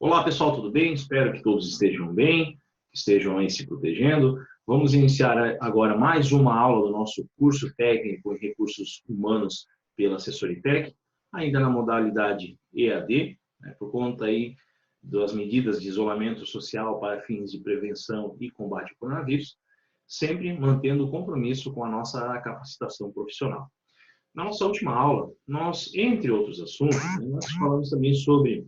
Olá pessoal, tudo bem? Espero que todos estejam bem, que estejam aí se protegendo. Vamos iniciar agora mais uma aula do nosso curso técnico em recursos humanos pela Assessoritec, ainda na modalidade EAD, por conta aí das medidas de isolamento social para fins de prevenção e combate ao coronavírus, sempre mantendo o compromisso com a nossa capacitação profissional. Na nossa última aula, nós, entre outros assuntos, nós falamos também sobre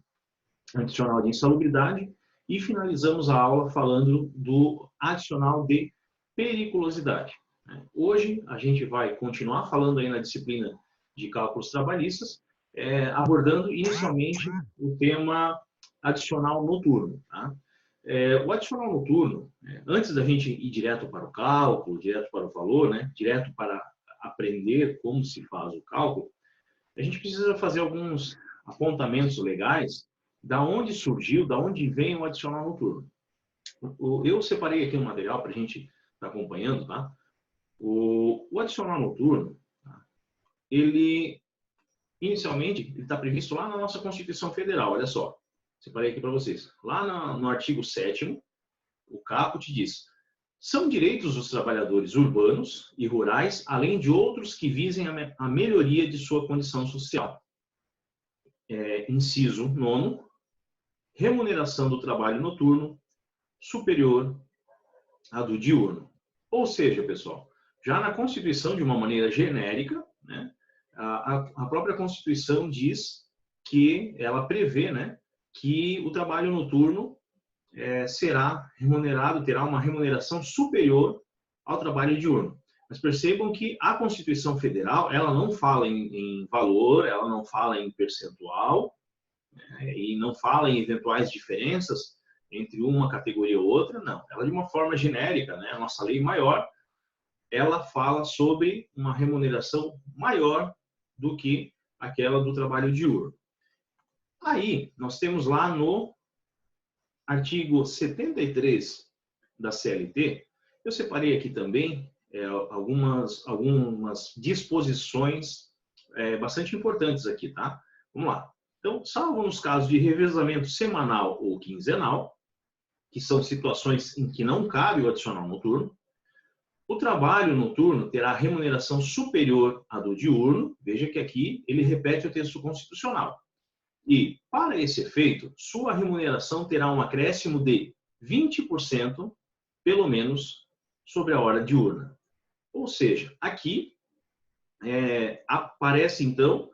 adicional de insalubridade e finalizamos a aula falando do adicional de periculosidade. Hoje a gente vai continuar falando aí na disciplina de cálculos trabalhistas, abordando inicialmente o tema adicional noturno. Tá? O adicional noturno, antes da gente ir direto para o cálculo, direto para o valor, direto para aprender como se faz o cálculo, a gente precisa fazer alguns apontamentos legais da onde surgiu, da onde vem o adicional noturno. Eu separei aqui um material para a gente estar acompanhando, tá? O adicional noturno, ele, inicialmente, está previsto lá na nossa Constituição Federal, olha só. Separei aqui para vocês. Lá no artigo 7º, o caput diz: são direitos dos trabalhadores urbanos e rurais, além de outros que visem a melhoria de sua condição social. Inciso 9º, remuneração do trabalho noturno superior à do diurno. Ou seja, pessoal, já na Constituição, de uma maneira genérica, a própria Constituição diz que ela prevê, que o trabalho noturno será remunerado, terá uma remuneração superior ao trabalho diurno. Mas percebam que a Constituição Federal, ela não fala em valor, ela não fala em percentual, e não fala em eventuais diferenças entre uma categoria e outra, não. Ela, de uma forma genérica, a nossa lei maior, ela fala sobre uma remuneração maior do que aquela do trabalho diurno. Aí, nós temos lá no artigo 73 da CLT, eu separei aqui também algumas disposições bastante importantes aqui, tá? Vamos lá. Então, salvo nos casos de revezamento semanal ou quinzenal, que são situações em que não cabe o adicional noturno, o trabalho noturno terá remuneração superior à do diurno. Veja que aqui ele repete o texto constitucional. E, para esse efeito, sua remuneração terá um acréscimo de 20%, pelo menos, sobre a hora diurna. Ou seja, aqui aparece, então,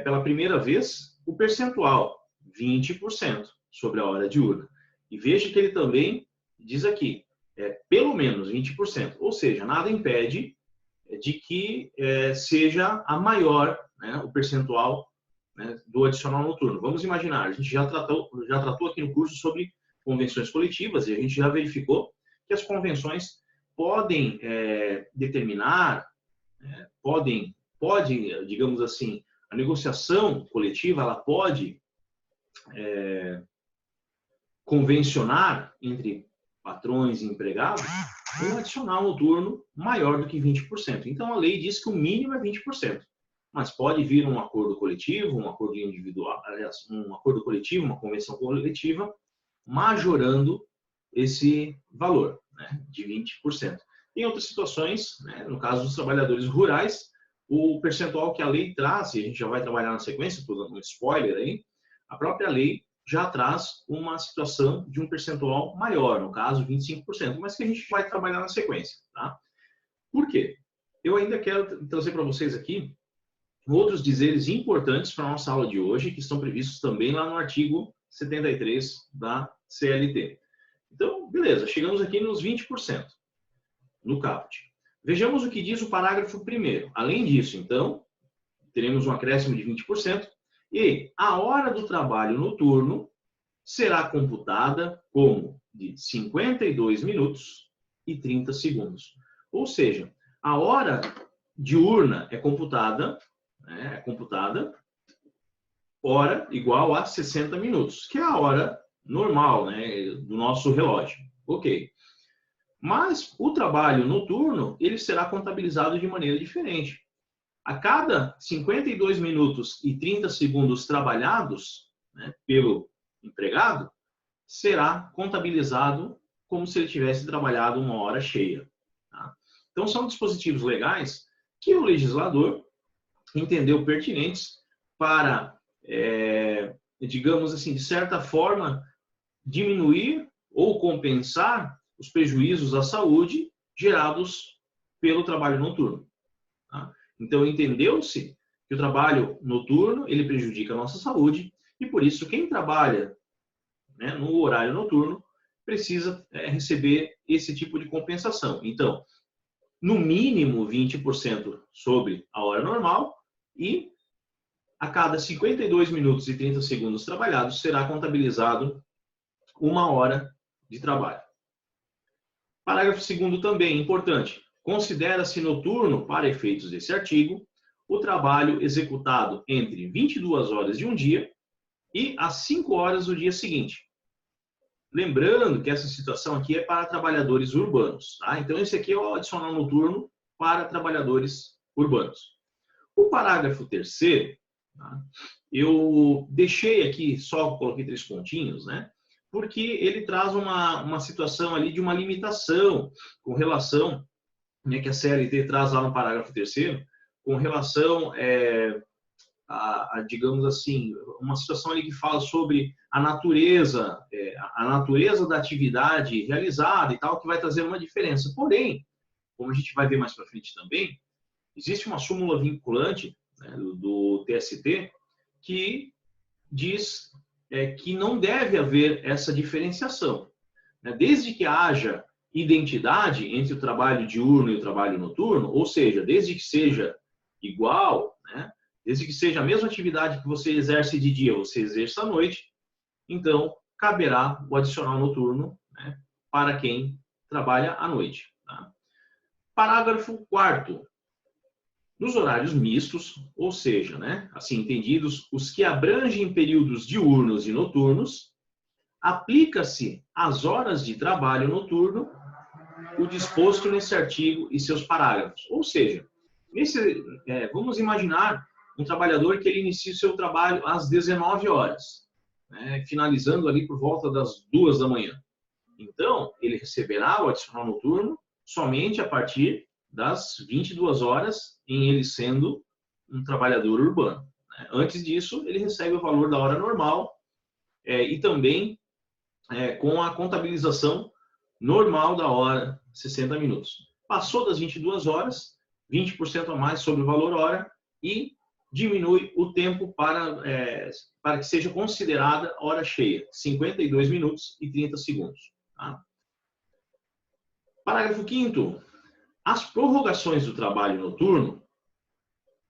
pela primeira vez, o percentual, 20% sobre a hora diurna. E veja que ele também diz aqui, pelo menos 20%. Ou seja, nada impede de que seja a maior, o percentual do adicional noturno. Vamos imaginar, a gente já tratou aqui no curso sobre convenções coletivas e a gente já verificou que as convenções podem determinar, pode, digamos assim, a negociação coletiva, ela pode convencionar entre patrões e empregados um adicional noturno maior do que 20%. Então, a lei diz que o mínimo é 20%. Mas pode vir um acordo coletivo, um acordo individual, aliás, um acordo coletivo, uma convenção coletiva, majorando esse valor, de 20%. Em outras situações, no caso dos trabalhadores rurais, o percentual que a lei traz, e a gente já vai trabalhar na sequência, estou dando um spoiler aí, a própria lei já traz uma situação de um percentual maior, no caso 25%, mas que a gente vai trabalhar na sequência. Tá? Por quê? Eu ainda quero trazer para vocês aqui outros dizeres importantes para a nossa aula de hoje, que estão previstos também lá no artigo 73 da CLT. Então, beleza, chegamos aqui nos 20%, no caput. Vejamos o que diz o parágrafo 1º. Além disso, então, teremos um acréscimo de 20% e a hora do trabalho noturno será computada como de 52 minutos e 30 segundos. Ou seja, a hora diurna é computada hora igual a 60 minutos, que é a hora normal, do nosso relógio. Ok. Mas o trabalho noturno, ele será contabilizado de maneira diferente. A cada 52 minutos e 30 segundos trabalhados, pelo empregado, será contabilizado como se ele tivesse trabalhado uma hora cheia. Tá? Então, são dispositivos legais que o legislador entendeu pertinentes para, digamos assim, de certa forma, diminuir ou compensar os prejuízos à saúde gerados pelo trabalho noturno. Tá? Então, entendeu-se que o trabalho noturno ele prejudica a nossa saúde e, por isso, quem trabalha, né, no horário noturno precisa receber esse tipo de compensação. Então, no mínimo 20% sobre a hora normal e a cada 52 minutos e 30 segundos trabalhados será contabilizado 1 hora de trabalho. Parágrafo 2º também importante. Considera-se noturno, para efeitos desse artigo, o trabalho executado entre 22 horas de um dia e as 5 horas do dia seguinte. Lembrando que essa situação aqui é para trabalhadores urbanos. Tá? Então, esse aqui é o adicional noturno para trabalhadores urbanos. O parágrafo 3º, tá? Eu deixei aqui, só coloquei 3 pontinhos, né? Porque ele traz uma situação ali de uma limitação com relação, né, que a CLT traz lá no parágrafo 3º, com relação digamos assim, uma situação ali que fala sobre a natureza da atividade realizada e tal, que vai trazer uma diferença. Porém, como a gente vai ver mais para frente também, existe uma súmula vinculante, né, do TST que diz que não deve haver essa diferenciação. Né? Desde que haja identidade entre o trabalho diurno e o trabalho noturno, ou seja, desde que seja igual, né? Desde que seja a mesma atividade que você exerce de dia, você exerce à noite, então caberá o adicional noturno, né, para quem trabalha à noite. Tá? Parágrafo 4º. Nos horários mistos, ou seja, né, assim entendidos, os que abrangem períodos diurnos e noturnos, aplica-se às horas de trabalho noturno o disposto nesse artigo e seus parágrafos. Ou seja, vamos imaginar um trabalhador que ele inicia o seu trabalho às 19 horas, né, finalizando ali por volta das 2 da manhã. Então, ele receberá o adicional noturno somente a partir das 22 horas, em ele sendo um trabalhador urbano. Antes disso, ele recebe o valor da hora normal e também com a contabilização normal da hora, 60 minutos. Passou das 22 horas, 20% a mais sobre o valor hora e diminui o tempo para que seja considerada hora cheia, 52 minutos e 30 segundos. Tá? Parágrafo 5º. As prorrogações do trabalho noturno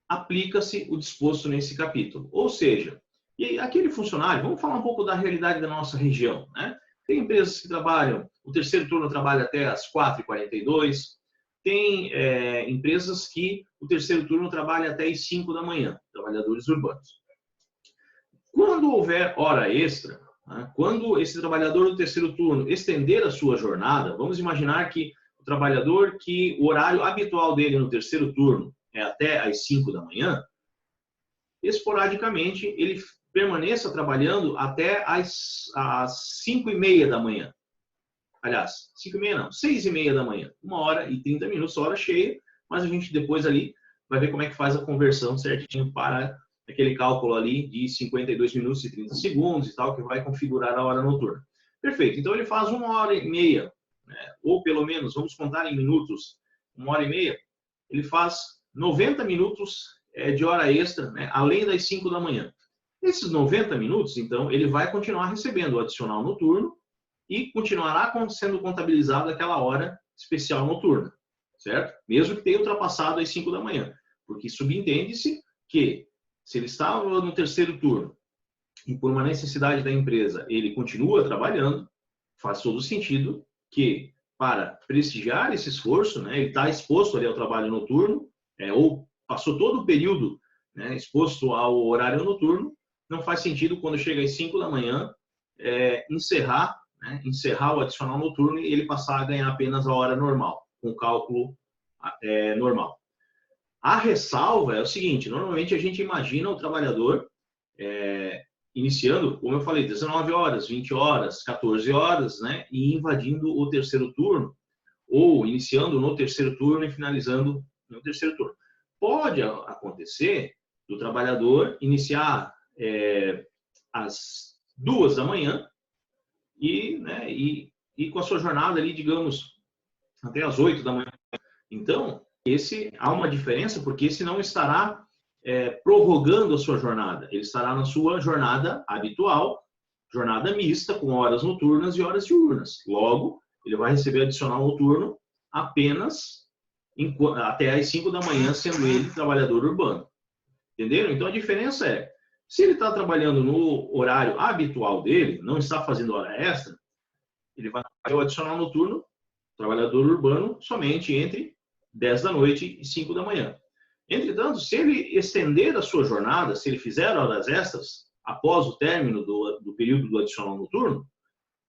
aplica-se o disposto nesse capítulo. Ou seja, e aquele funcionário, vamos falar um pouco da realidade da nossa região, né? Tem empresas que trabalham, o terceiro turno trabalha até às 4h42, tem empresas que o terceiro turno trabalha até às 5 da manhã, trabalhadores urbanos. Quando houver hora extra, né, quando esse trabalhador do terceiro turno estender a sua jornada, vamos imaginar que o trabalhador que o horário habitual dele no terceiro turno é até às 5 da manhã, esporadicamente ele permaneça trabalhando até às 5h30 da manhã. Aliás, 5h30 não, 6h30 da manhã. 1h30 minutos, hora cheia, mas a gente depois ali vai ver como é que faz a conversão certinho para aquele cálculo ali de 52 minutos e 30 segundos e tal, que vai configurar a hora noturna. Perfeito, então ele faz 1h30, né? Ou pelo menos, vamos contar em minutos, 1h30, ele faz 90 minutos de hora extra, né? Além das 5 da manhã. Esses 90 minutos, então, ele vai continuar recebendo o adicional noturno e continuará sendo contabilizado aquela hora especial noturna, certo? Mesmo que tenha ultrapassado as 5 da manhã, porque subentende-se que se ele está no terceiro turno e por uma necessidade da empresa ele continua trabalhando, faz todo sentido que para prestigiar esse esforço, né, ele está exposto ali ao trabalho noturno, ou passou todo o período, né, exposto ao horário noturno, não faz sentido quando chega às 5 da manhã encerrar o adicional noturno e ele passar a ganhar apenas a hora normal, com cálculo normal. A ressalva é o seguinte, normalmente a gente imagina o trabalhador iniciando, como eu falei, 19 horas, 20 horas, 14 horas, né? E invadindo o terceiro turno, ou iniciando no terceiro turno e finalizando no terceiro turno. Pode acontecer do trabalhador iniciar às 2 da manhã né, e com a sua jornada ali, digamos, até às 8 da manhã. Então, há uma diferença, porque esse não estará prorrogando a sua jornada. Ele estará na sua jornada habitual, jornada mista, com horas noturnas e horas diurnas. Logo, ele vai receber adicional noturno apenas até às 5 da manhã, sendo ele trabalhador urbano. Entenderam? Então, a diferença é, se ele está trabalhando no horário habitual dele, não está fazendo hora extra, ele vai fazer o adicional noturno, trabalhador urbano, somente entre 10 da noite e 5 da manhã. Entretanto, se ele estender a sua jornada, se ele fizer horas extras, após o término do período do adicional noturno,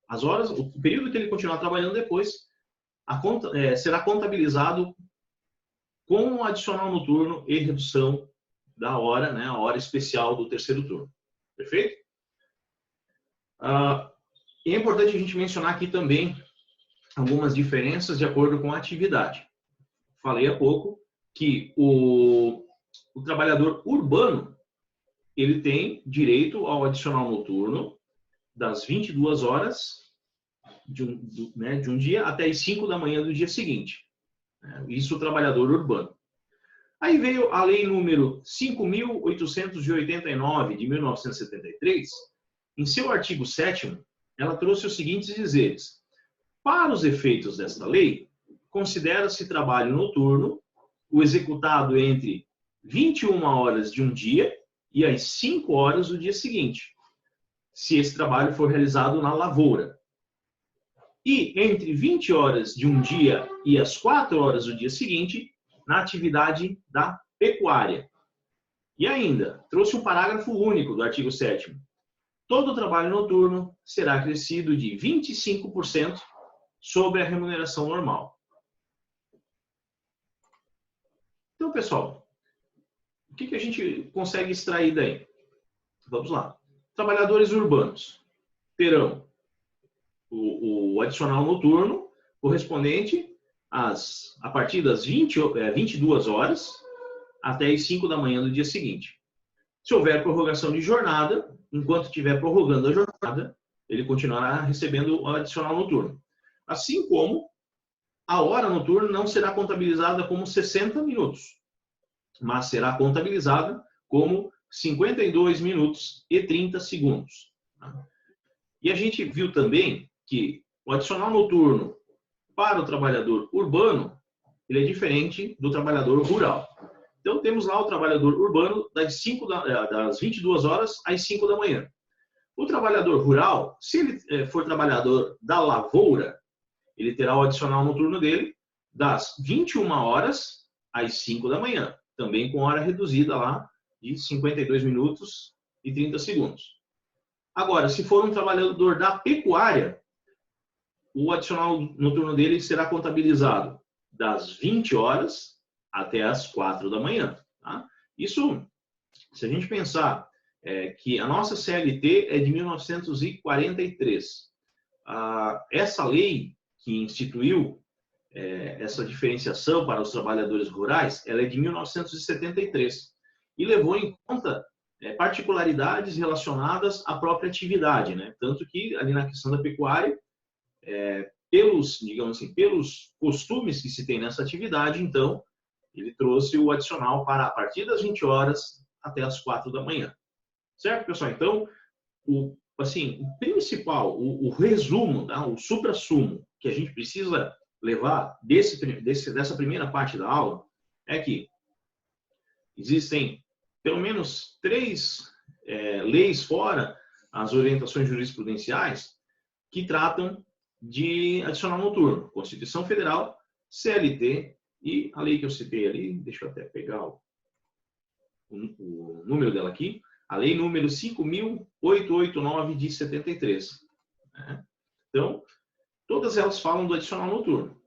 as horas, o período que ele continuar trabalhando depois, será contabilizado com o adicional noturno e redução da hora, né, a hora especial do terceiro turno. Perfeito? É importante a gente mencionar aqui também algumas diferenças de acordo com a atividade. Falei há pouco que o trabalhador urbano, ele tem direito ao adicional noturno das 22 horas de um dia até as 5 da manhã do dia seguinte. Isso o trabalhador urbano. Aí veio a lei número 5.889 de 1973. Em seu artigo 7º, ela trouxe os seguintes dizeres: para os efeitos desta lei, considera-se trabalho noturno o executado entre 21 horas de um dia e as 5 horas do dia seguinte, se esse trabalho for realizado na lavoura. E entre 20 horas de um dia e as 4 horas do dia seguinte, na atividade da pecuária. E ainda, trouxe um parágrafo único do artigo 7º. Todo trabalho noturno será acrescido de 25% sobre a remuneração normal. Então, pessoal, o que a gente consegue extrair daí? Vamos lá. Trabalhadores urbanos terão o adicional noturno correspondente a partir das 22 horas até as 5 da manhã do dia seguinte. Se houver prorrogação de jornada, enquanto estiver prorrogando a jornada, ele continuará recebendo o adicional noturno. Assim como a hora noturna não será contabilizada como 60 minutos, mas será contabilizada como 52 minutos e 30 segundos. E a gente viu também que o adicional noturno para o trabalhador urbano, ele é diferente do trabalhador rural. Então, temos lá o trabalhador urbano das 22 horas às 5 da manhã. O trabalhador rural, se ele for trabalhador da lavoura, ele terá o adicional noturno dele das 21 horas às 5 da manhã, também com hora reduzida lá de 52 minutos e 30 segundos. Agora, se for um trabalhador da pecuária, o adicional noturno dele será contabilizado das 20 horas até as 4 da manhã. Tá? Isso, se a gente pensar que a nossa CLT é de 1943, essa lei que instituiu essa diferenciação para os trabalhadores rurais, ela é de 1973 e levou em conta particularidades relacionadas à própria atividade, né? Tanto que ali na questão da pecuária, digamos assim, pelos costumes que se tem nessa atividade, então, ele trouxe o adicional para a partir das 20 horas até as 4 da manhã. Certo, pessoal? Então, o principal, o resumo, tá? O suprassumo que a gente precisa levar dessa primeira parte da aula é que existem pelo menos 3 leis, fora as orientações jurisprudenciais, que tratam de adicional noturno. Constituição Federal, CLT e a lei que eu citei ali, deixa eu até pegar o número dela aqui, a lei número 5.889 de 73. Né? Então, todas elas falam do adicional noturno.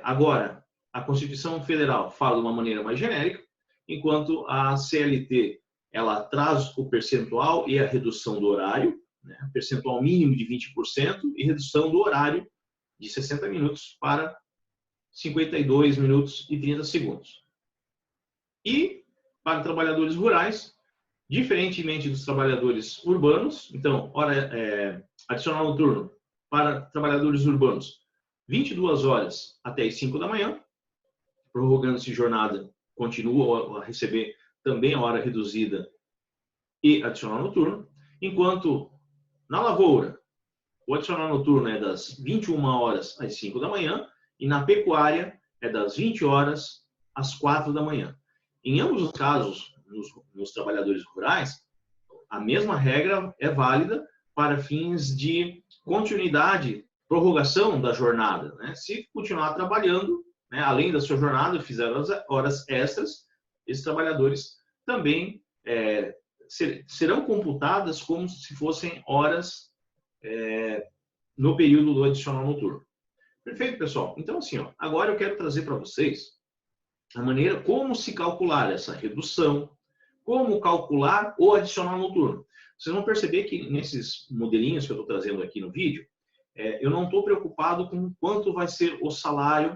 Agora, a Constituição Federal fala de uma maneira mais genérica, enquanto a CLT ela traz o percentual e a redução do horário, né? Percentual mínimo de 20% e redução do horário de 60 minutos para 52 minutos e 30 segundos. E para trabalhadores rurais, diferentemente dos trabalhadores urbanos, então, hora adicional noturno para trabalhadores urbanos, 22 horas até as 5 da manhã, prorrogando-se jornada, continua a receber também a hora reduzida e adicional noturno, enquanto na lavoura, o adicional noturno é das 21 horas às 5 da manhã e na pecuária é das 20 horas às 4 da manhã. Em ambos os casos, nos trabalhadores rurais, a mesma regra é válida para fins de continuidade, prorrogação da jornada, né? Se continuar trabalhando, né, além da sua jornada, fizer horas extras, esses trabalhadores também serão computadas como se fossem horas no período do adicional noturno. Perfeito, pessoal? Então, assim, ó, agora eu quero trazer para vocês a maneira como se calcular essa redução, como calcular o adicional noturno. Vocês vão perceber que nesses modelinhos que eu estou trazendo aqui no vídeo, eu não estou preocupado com quanto vai ser o salário,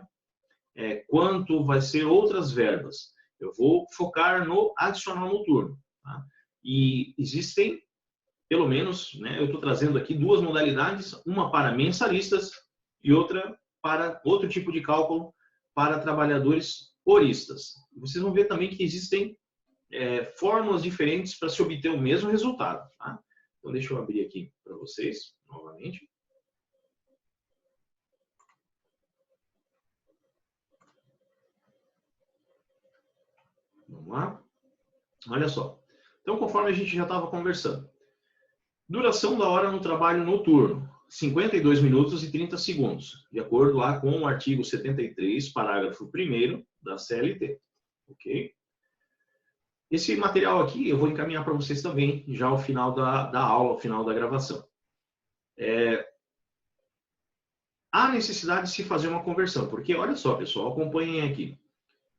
quanto vai ser outras verbas. Eu vou focar no adicional noturno. Tá? E existem, pelo menos, né, eu estou trazendo aqui duas modalidades, uma para mensalistas e outra para outro tipo de cálculo para trabalhadores horistas. Vocês vão ver também que existem fórmulas diferentes para se obter o mesmo resultado. Tá? Então, deixa eu abrir aqui para vocês, novamente. Vamos lá. Olha só. Então, conforme a gente já estava conversando. Duração da hora no trabalho noturno, 52 minutos e 30 segundos, de acordo lá com o artigo 73, parágrafo 1º da CLT. Ok? Esse material aqui eu vou encaminhar para vocês também, já ao final da aula, ao final da gravação. Há necessidade de se fazer uma conversão, porque olha só, pessoal, acompanhem aqui.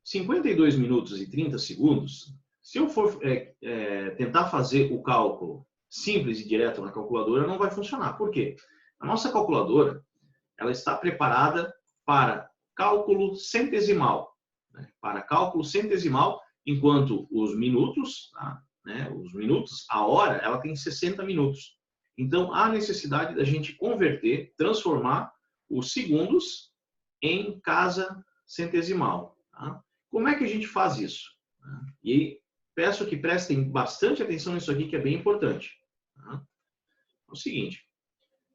52 minutos e 30 segundos, se eu for tentar fazer o cálculo simples e direto na calculadora, não vai funcionar. Por quê? A nossa calculadora, ela está preparada para cálculo centesimal. Né? Para cálculo centesimal, enquanto os minutos, tá? Né? Os minutos, a hora, ela tem 60 minutos. Então, há necessidade da gente converter, transformar os segundos em casa centesimal. Tá? Como é que a gente faz isso? E peço que prestem bastante atenção nisso aqui, que é bem importante. Tá? É o seguinte,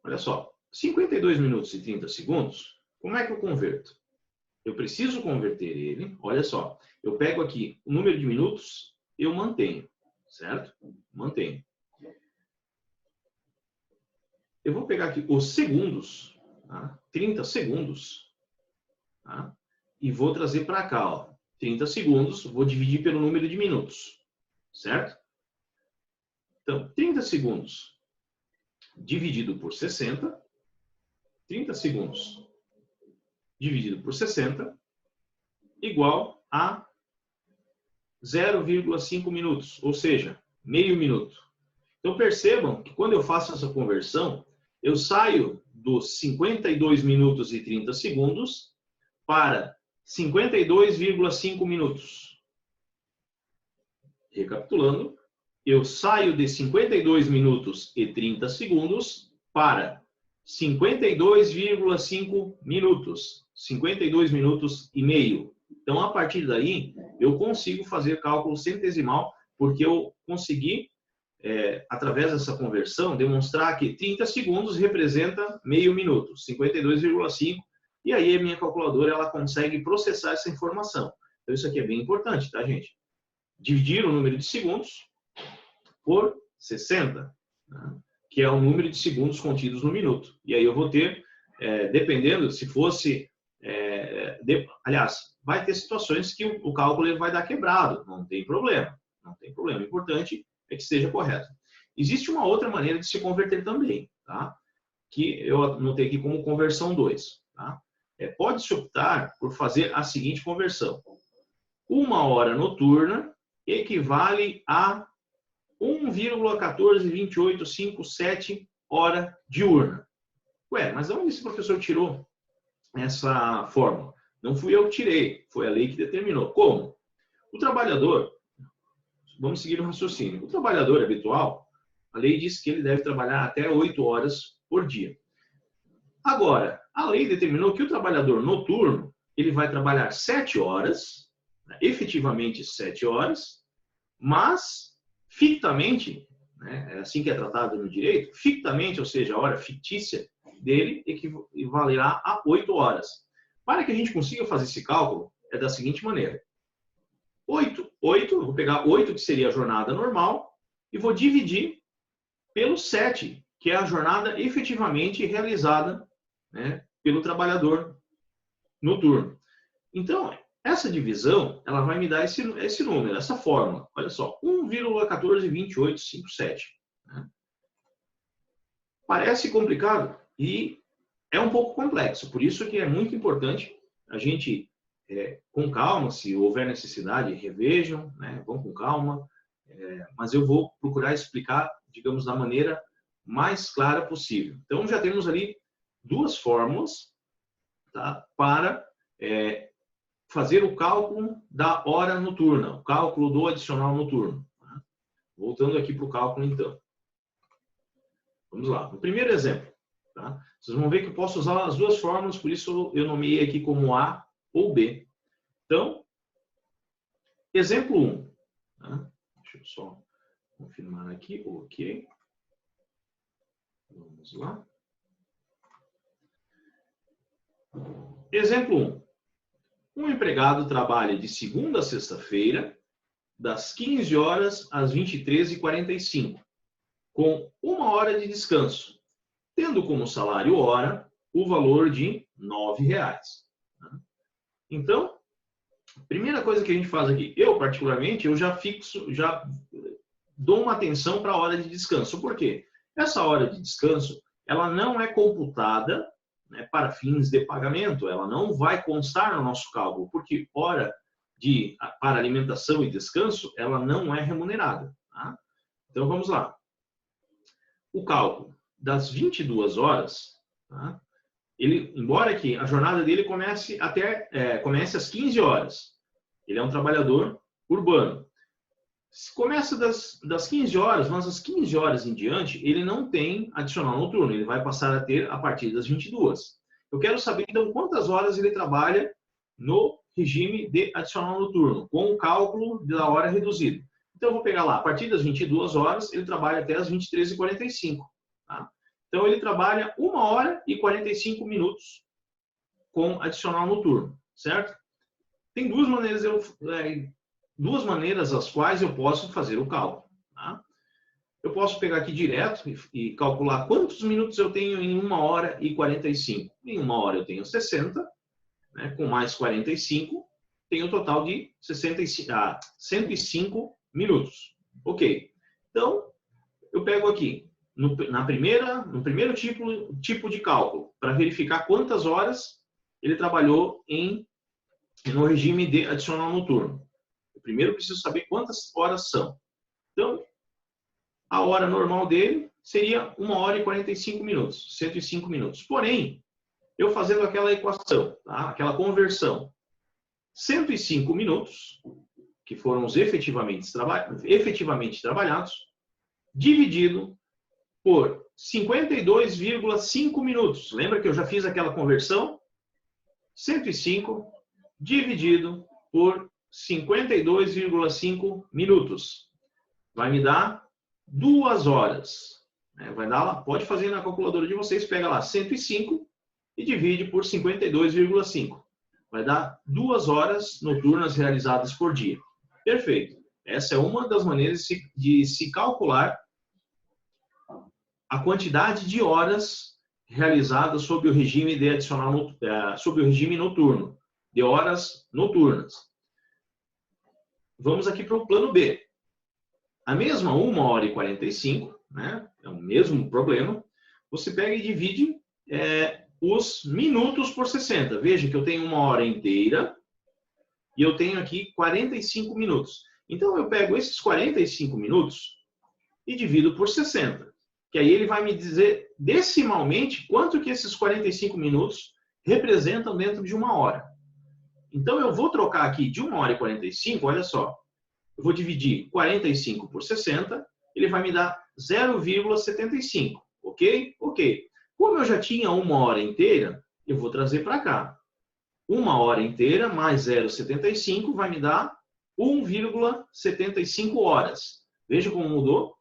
olha só, 52 minutos e 30 segundos, como é que eu converto? Eu preciso converter ele, olha só, eu pego aqui o número de minutos, eu mantenho, certo? Mantenho. Eu vou pegar aqui os segundos, tá? 30 segundos, tá? E vou trazer para cá, ó, 30 segundos, vou dividir pelo número de minutos, certo? Então, 30 segundos dividido por 60, 30 segundos dividido por 60, igual a 0,5 minutos, ou seja, meio minuto. Então, percebam que quando eu faço essa conversão, eu saio dos 52 minutos e 30 segundos para 52,5 minutos. Recapitulando, eu saio de 52 minutos e 30 segundos para 52,5 minutos. 52 minutos e meio. Então, a partir daí, eu consigo fazer cálculo centesimal, porque eu consegui, através dessa conversão, demonstrar que 30 segundos representa meio minuto, 52,5, e aí a minha calculadora ela consegue processar essa informação. Então, isso aqui é bem importante, tá, gente? Dividir o número de segundos por 60, né? Que é o número de segundos contidos no minuto. E aí eu vou ter, dependendo, se fosse... aliás, vai ter situações que o cálculo ele vai dar quebrado, não tem problema. Não tem problema. O importante é que esteja correto. Existe uma outra maneira de se converter também, tá? Que eu anotei aqui como conversão 2. Tá? Pode-se optar por fazer a seguinte conversão. 1 hora noturna equivale a 1,14287 hora diurna. Ué, mas de onde esse professor tirou essa fórmula? Não fui eu que tirei, foi a lei que determinou. Como? O trabalhador, vamos seguir o raciocínio. O trabalhador habitual, a lei diz que ele deve trabalhar até 8 horas por dia. Agora, a lei determinou que o trabalhador noturno, ele vai trabalhar 7 horas, efetivamente 7 horas, mas fictamente, é assim que é tratado no direito, fictamente, ou seja, a hora fictícia dele equivalerá a 8 horas. Para que a gente consiga fazer esse cálculo, é da seguinte maneira. 8, vou pegar 8, que seria a jornada normal, e vou dividir pelo 7, que é a jornada efetivamente realizada, né, pelo trabalhador noturno. Então, essa divisão, ela vai me dar esse número, essa fórmula. Olha só, 1,142857. Né? Parece complicado e é um pouco complexo. Por isso que é muito importante a gente, com calma, se houver necessidade, revejam, né? Vão com calma. Mas eu vou procurar explicar, digamos, da maneira mais clara possível. Então, já temos ali duas fórmulas, tá, para fazer o cálculo da hora noturna, o cálculo do adicional noturno. Tá? Voltando aqui para o cálculo, então. Vamos lá. No primeiro exemplo, tá? Vocês vão ver que eu posso usar as duas fórmulas, por isso eu nomeei aqui como A ou B. Então, exemplo 1. Tá? Deixa eu só confirmar aqui. Ok. Vamos lá. Exemplo 1. Um empregado trabalha de segunda a sexta-feira, das 15 horas às 23h45, com 1 hora de descanso, tendo como salário hora o valor de R$ 9,00. Então, primeira coisa que a gente faz aqui, eu particularmente, eu já dou uma atenção para a hora de descanso. Por quê? Essa hora de descanso, ela não é computada, né, para fins de pagamento, ela não vai constar no nosso cálculo, porque hora para alimentação e descanso, ela não é remunerada. Tá? Então, vamos lá. O cálculo das 22 horas, tá? Embora que a jornada dele comece às 15 horas, ele é um trabalhador urbano. Começa das 15 horas, mas às 15 horas em diante, ele não tem adicional noturno, ele vai passar a ter a partir das 22. Eu quero saber, então, quantas horas ele trabalha no regime de adicional noturno, com o cálculo da hora reduzida. Então, eu vou pegar lá, a partir das 22 horas, ele trabalha até as 23h45. Tá? Então, ele trabalha 1 hora e 45 minutos com adicional noturno, certo? Tem duas maneiras as quais eu posso fazer o cálculo. Tá? Eu posso pegar aqui direto e calcular quantos minutos eu tenho em 1 hora e 45. Em 1 hora eu tenho 60, né, com mais 45, tenho um total de 105 minutos. Ok. Então, eu pego aqui, no primeiro tipo de cálculo, para verificar quantas horas ele trabalhou no regime de adicional noturno. Eu primeiro preciso saber quantas horas são. Então, a hora normal dele seria 1 hora e 45 minutos, 105 minutos. Porém, eu fazendo aquela equação, tá? Aquela conversão, 105 minutos, que foram os efetivamente trabalhados, dividido por 52,5 minutos. Lembra que eu já fiz aquela conversão? 105 dividido por 52,5 minutos. Vai me dar 2 horas. Vai dar lá, pode fazer na calculadora de vocês, pega lá 105 e divide por 52,5. Vai dar 2 horas noturnas realizadas por dia. Perfeito. Essa é uma das maneiras de se calcular a quantidade de horas realizadas sob o regime de sob o regime noturno, de horas noturnas. Vamos aqui para o plano B. A mesma 1 hora e 45, né? É o mesmo problema. Você pega e divide os minutos por 60. Veja que eu tenho 1 hora inteira e eu tenho aqui 45 minutos. Então, eu pego esses 45 minutos e divido por 60. Que aí ele vai me dizer decimalmente quanto que esses 45 minutos representam dentro de uma hora. Então, eu vou trocar aqui de 1 hora e 45, olha só. Eu vou dividir 45 por 60, ele vai me dar 0,75, ok? Ok. Como eu já tinha 1 hora inteira, eu vou trazer para cá. 1 hora inteira mais 0,75 vai me dar 1,75 horas. Veja como mudou.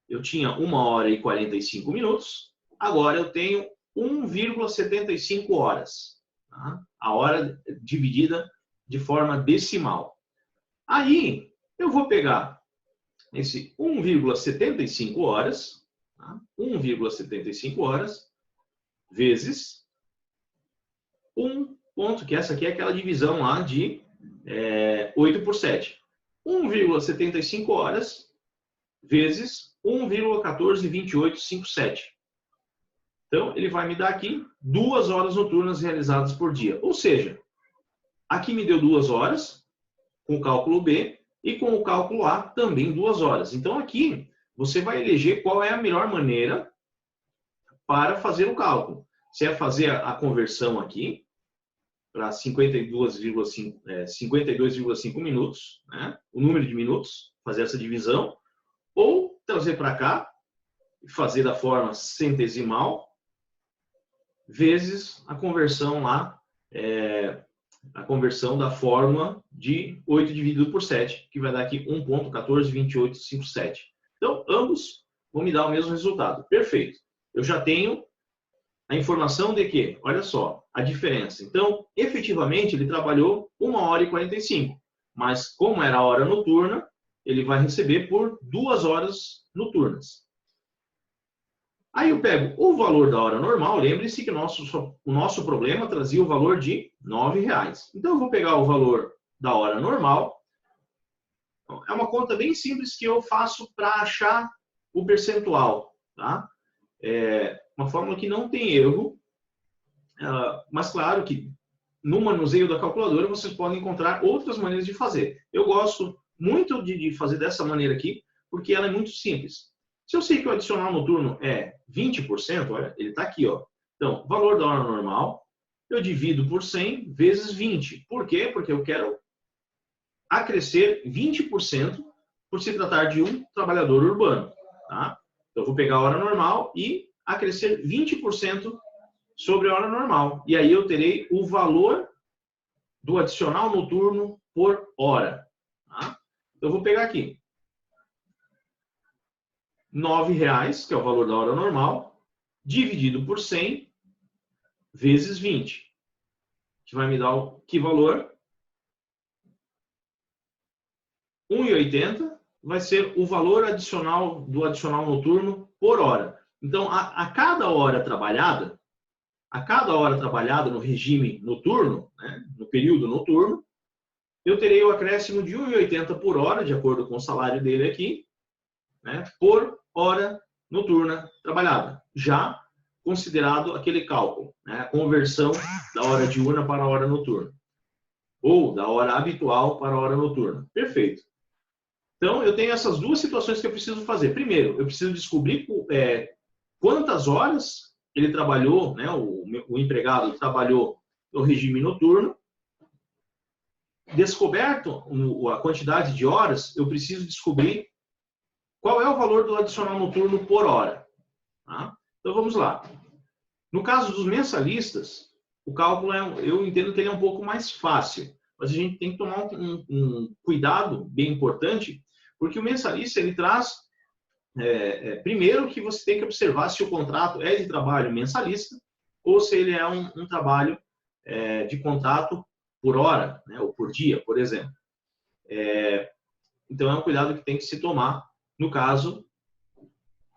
Eu tinha 1 hora e 45 minutos, agora eu tenho 1,75 horas. Tá? A hora dividida de forma decimal. Aí, eu vou pegar esse 1,75 horas, tá? 1,75 horas, vezes 1 ponto, que essa aqui é aquela divisão lá de 8 por 7. 1,75 horas vezes 1,142857. Então, ele vai me dar aqui 2 horas noturnas realizadas por dia. Ou seja, aqui me deu 2 horas, com o cálculo B, e com o cálculo A também 2 horas. Então, aqui, você vai eleger qual é a melhor maneira para fazer o cálculo. Se é fazer a conversão aqui, para 52,5 minutos, né? O número de minutos, fazer essa divisão, ou trazer para cá, fazer da forma centesimal, vezes a conversão lá, a conversão da fórmula de 8 dividido por 7, que vai dar aqui 1,142857. Então, ambos vão me dar o mesmo resultado. Perfeito. Eu já tenho a informação de que, olha só, a diferença. Então, efetivamente, ele trabalhou 1 hora e 45, mas como era a hora noturna, ele vai receber por 2 horas noturnas. Aí eu pego o valor da hora normal, lembre-se que o nosso problema trazia o valor de R$ 9,00. Então eu vou pegar o valor da hora normal. É uma conta bem simples que eu faço para achar o percentual. Tá? É uma fórmula que não tem erro, mas claro que no manuseio da calculadora vocês podem encontrar outras maneiras de fazer. Eu gosto muito de fazer dessa maneira aqui, porque ela é muito simples. Se eu sei que o adicional noturno é 20%, olha, ele está aqui, ó. Então, valor da hora normal, eu divido por 100 vezes 20. Por quê? Porque eu quero acrescer 20% por se tratar de um trabalhador urbano. Tá? Então, eu vou pegar a hora normal e acrescer 20% sobre a hora normal. E aí eu terei o valor do adicional noturno por hora. Tá? Então, eu vou pegar aqui. R$ 9,00, que é o valor da hora normal, dividido por 100 vezes 20, que vai me dar que valor? 1,80 vai ser o valor adicional do adicional noturno por hora. Então, a cada hora trabalhada no regime noturno, né, no período noturno, eu terei o acréscimo de 1,80 por hora, de acordo com o salário dele aqui, né, por hora noturna trabalhada, já considerado aquele cálculo, né, a conversão da hora diurna para a hora noturna, ou da hora habitual para a hora noturna. Perfeito. Então, eu tenho essas duas situações que eu preciso fazer. Primeiro, eu preciso descobrir quantas horas ele trabalhou, né, o empregado trabalhou no regime noturno. Descoberto a quantidade de horas, eu preciso descobrir qual é o valor do adicional noturno por hora. Tá? Então, vamos lá. No caso dos mensalistas, o cálculo, eu entendo que ele é um pouco mais fácil, mas a gente tem que tomar um cuidado bem importante, porque o mensalista, ele traz, primeiro, que você tem que observar se o contrato é de trabalho mensalista ou se ele é um trabalho de contrato por hora, né, ou por dia, por exemplo. Então, é um cuidado que tem que se tomar. No caso,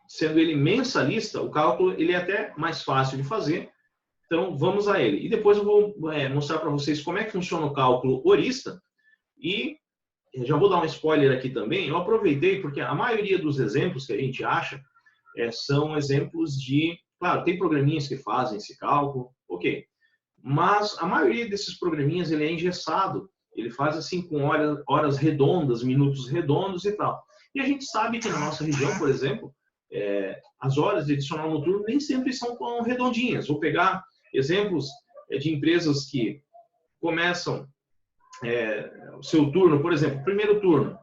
sendo ele mensalista, o cálculo ele é até mais fácil de fazer. Então, vamos a ele. E depois eu vou mostrar para vocês como é que funciona o cálculo horista. E já vou dar um spoiler aqui também. Eu aproveitei porque a maioria dos exemplos que a gente acha são exemplos de... Claro, tem programinhas que fazem esse cálculo, ok. Mas a maioria desses programinhas ele é engessado. Ele faz assim com horas redondas, minutos redondos e tal. E a gente sabe que na nossa região, por exemplo, as horas de adicional noturno nem sempre são tão redondinhas. Vou pegar exemplos de empresas que começam o seu turno, por exemplo, primeiro turno,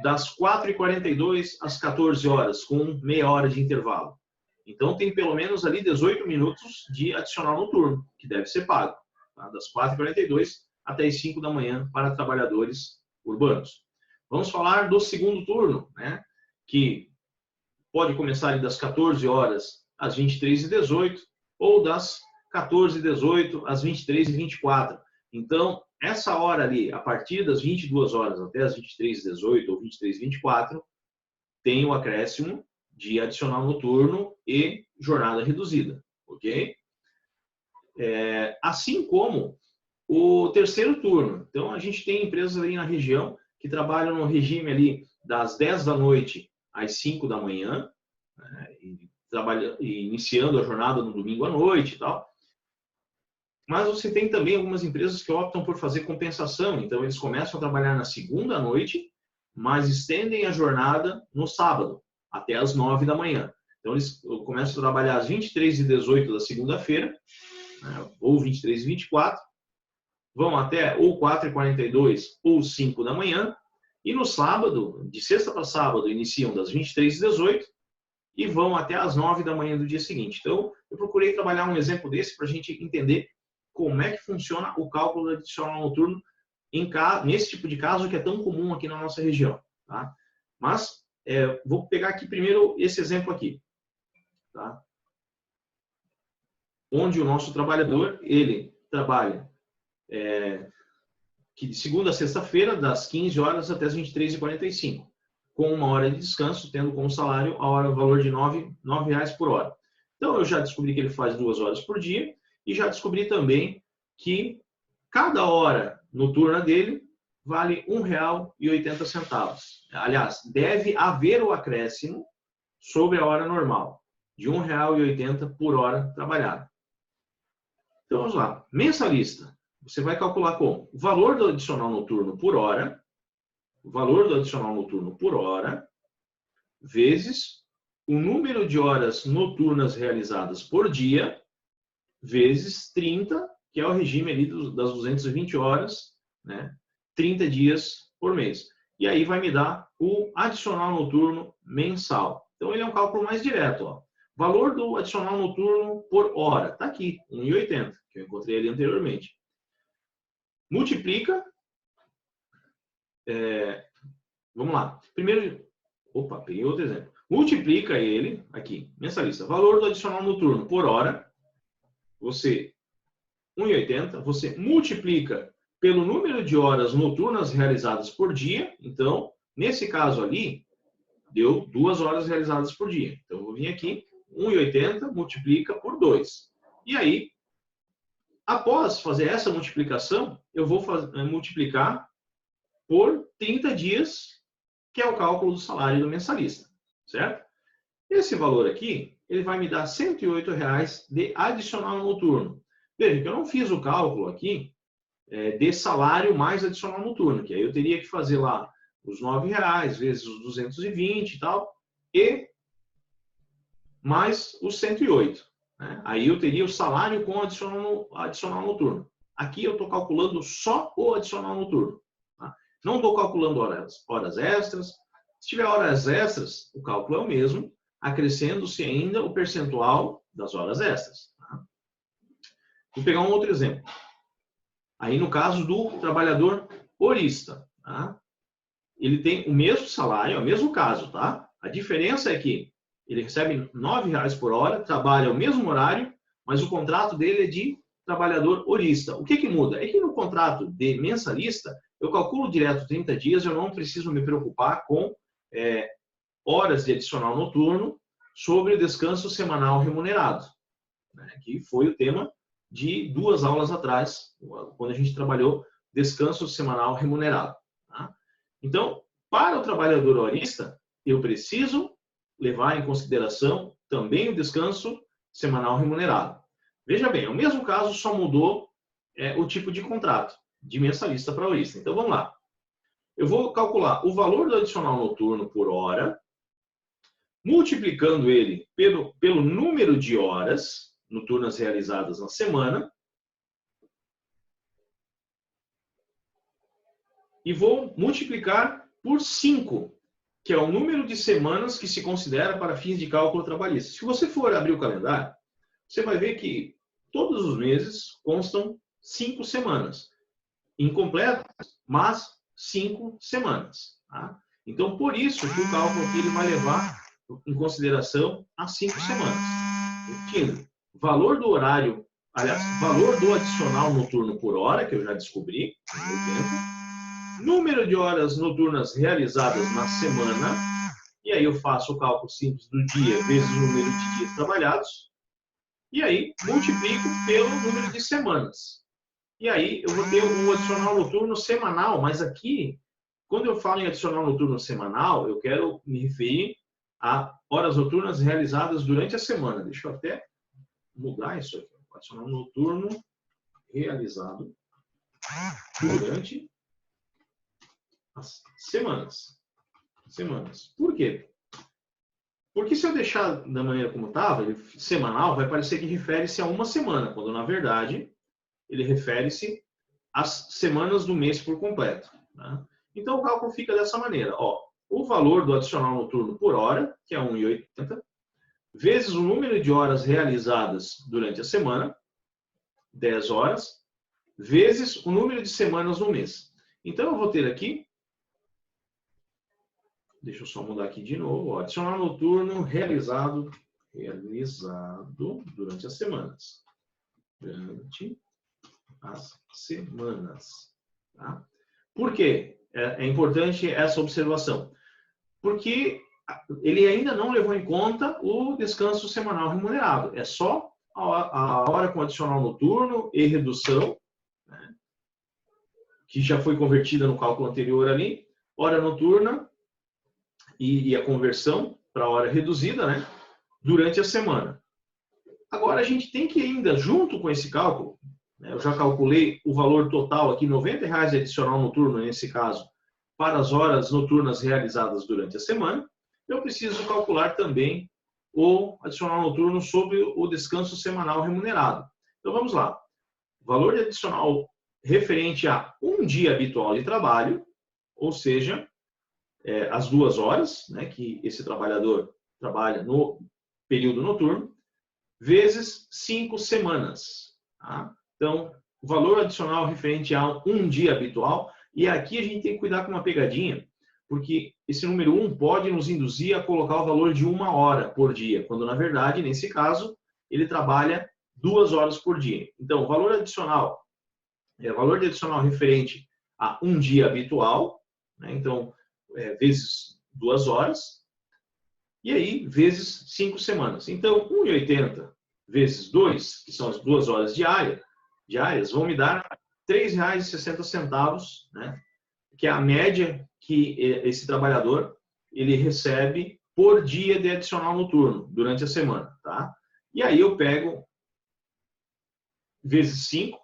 das 4h42 às 14 horas, com meia hora de intervalo. Então, tem pelo menos ali 18 minutos de adicional noturno, que deve ser pago, tá? Das 4h42 até as 5 da manhã para trabalhadores urbanos. Vamos falar do segundo turno, né? Que pode começar ali das 14 horas às 23h18 ou das 14h18 às 23h24. Então, essa hora ali, a partir das 22 horas até as 23h18 ou 23h24, tem o acréscimo de adicional noturno e jornada reduzida, ok? Assim como o terceiro turno. Então, a gente tem empresas ali na região que trabalham no regime ali das 10 da noite às 5 da manhã, né, e iniciando a jornada no domingo à noite e tal. Mas você tem também algumas empresas que optam por fazer compensação. Então, eles começam a trabalhar na segunda à noite, mas estendem a jornada no sábado, até às 9 da manhã. Então, eles começam a trabalhar às 23h18 da segunda-feira, né, ou 23h24, vão até ou 4h42 ou 5 da manhã, e no sábado, de sexta para sábado, iniciam das 23h18 e vão até às 9 da manhã do dia seguinte. Então, eu procurei trabalhar um exemplo desse para a gente entender como é que funciona o cálculo do adicional noturno nesse tipo de caso que é tão comum aqui na nossa região. Tá? Mas, vou pegar aqui primeiro esse exemplo aqui. Tá? Onde o nosso trabalhador, ele trabalha que de segunda a sexta-feira, das 15 horas até as 23h45, com uma hora de descanso, tendo como salário o valor de R$ 9,00 por hora. Então, eu já descobri que ele faz 2 horas por dia e já descobri também que cada hora noturna dele vale R$ 1,80. Aliás, deve haver o acréscimo sobre a hora normal, de R$ 1,80 por hora trabalhada. Então, vamos lá. Mensalista. Você vai calcular como? O valor do adicional noturno por hora, vezes o número de horas noturnas realizadas por dia, vezes 30, que é o regime ali das 220 horas, né? 30 dias por mês. E aí vai me dar o adicional noturno mensal. Então, ele é um cálculo mais direto. Ó. Valor do adicional noturno por hora. Está aqui, R$ 1,80, que eu encontrei ali anteriormente. Multiplica. Vamos lá. Primeiro, peguei outro exemplo. Multiplica ele, aqui, mensalista. Valor do adicional noturno por hora. Você, 1,80. Você multiplica pelo número de horas noturnas realizadas por dia. Então, nesse caso ali, deu 2 horas realizadas por dia. Então, eu vou vir aqui, 1,80 multiplica por 2. E aí, após fazer essa multiplicação, eu vou multiplicar por 30 dias, que é o cálculo do salário do mensalista, certo? Esse valor aqui, ele vai me dar R$ 108,00 de adicional noturno. Veja que eu não fiz o cálculo aqui de salário mais adicional noturno, que aí eu teria que fazer lá os R$ 9,00 vezes os 220 e tal, e mais os 108. Né? Aí eu teria o salário com adicional noturno. Aqui eu estou calculando só o adicional noturno. Tá? Não estou calculando horas extras. Se tiver horas extras, o cálculo é o mesmo, acrescendo-se ainda o percentual das horas extras. Tá? Vou pegar um outro exemplo. Aí no caso do trabalhador horista. Tá? Ele tem o mesmo salário, é o mesmo caso. Tá? A diferença é que ele recebe R$ 9,00 por hora, trabalha o mesmo horário, mas o contrato dele é de trabalhador horista. O que muda? É que no contrato de mensalista, eu calculo direto 30 dias, eu não preciso me preocupar com horas de adicional noturno sobre o descanso semanal remunerado, né? Que foi o tema de 2 aulas atrás, quando a gente trabalhou descanso semanal remunerado. Tá? Então, para o trabalhador horista, eu preciso levar em consideração também o descanso semanal remunerado. Veja bem, é o mesmo caso, só mudou o tipo de contrato, de mensalista para horista. Então, vamos lá. Eu vou calcular o valor do adicional noturno por hora, multiplicando ele pelo número de horas noturnas realizadas na semana, e vou multiplicar por 5, que é o número de semanas que se considera para fins de cálculo trabalhista. Se você for abrir o calendário, você vai ver que todos os meses constam 5 semanas. Incompletas, mas 5 semanas. Tá? Então, por isso que o cálculo aqui ele vai levar em consideração as 5 semanas. Repetindo, valor do horário, aliás, valor do adicional noturno por hora, que eu já descobri, 80, número de horas noturnas realizadas na semana, e aí eu faço o cálculo simples do dia vezes o número de dias trabalhados, e aí multiplico pelo número de semanas. E aí eu vou ter um adicional noturno semanal, mas aqui, quando eu falo em adicional noturno semanal, eu quero me referir a horas noturnas realizadas durante a semana. Deixa eu até mudar isso aqui. Adicional noturno realizado durante as semanas. Por quê? Porque se eu deixar da maneira como estava, semanal, vai parecer que refere-se a uma semana, quando na verdade ele refere-se às semanas do mês por completo. Tá? Então o cálculo fica dessa maneira. Ó, o valor do adicional noturno por hora, que é 1,80, vezes o número de horas realizadas durante a semana, 10 horas, vezes o número de semanas no mês. Então eu vou ter aqui, deixa eu só mudar aqui de novo, ó, adicional noturno realizado durante as semanas. Durante as semanas. Tá? Por quê? É importante essa observação. Porque ele ainda não levou em conta o descanso semanal remunerado. É só a hora com adicional noturno e redução, né, que já foi convertida no cálculo anterior ali, hora noturna e a conversão para a hora reduzida, né, durante a semana. Agora, a gente tem que ainda, junto com esse cálculo, né, eu já calculei o valor total aqui, R$90 de adicional noturno, nesse caso, para as horas noturnas realizadas durante a semana, eu preciso calcular também o adicional noturno sobre o descanso semanal remunerado. Então, vamos lá. Valor de adicional referente a um dia habitual de trabalho, ou seja, as 2 horas, né, que esse trabalhador trabalha no período noturno, vezes 5 semanas. Tá? Então, o valor adicional referente a um dia habitual, e aqui a gente tem que cuidar com uma pegadinha, porque esse número 1 pode nos induzir a colocar o valor de 1 hora por dia, quando na verdade, nesse caso, ele trabalha 2 horas por dia. Então, o valor adicional, valor de adicional referente a um dia habitual, né? Então, vezes 2 horas, e aí, vezes 5 semanas. Então, 1,80 vezes 2, que são as 2 horas diárias, vão me dar R$3,60, né? Que é a média que esse trabalhador ele recebe por dia de adicional noturno durante a semana. Tá? E aí eu pego vezes 5,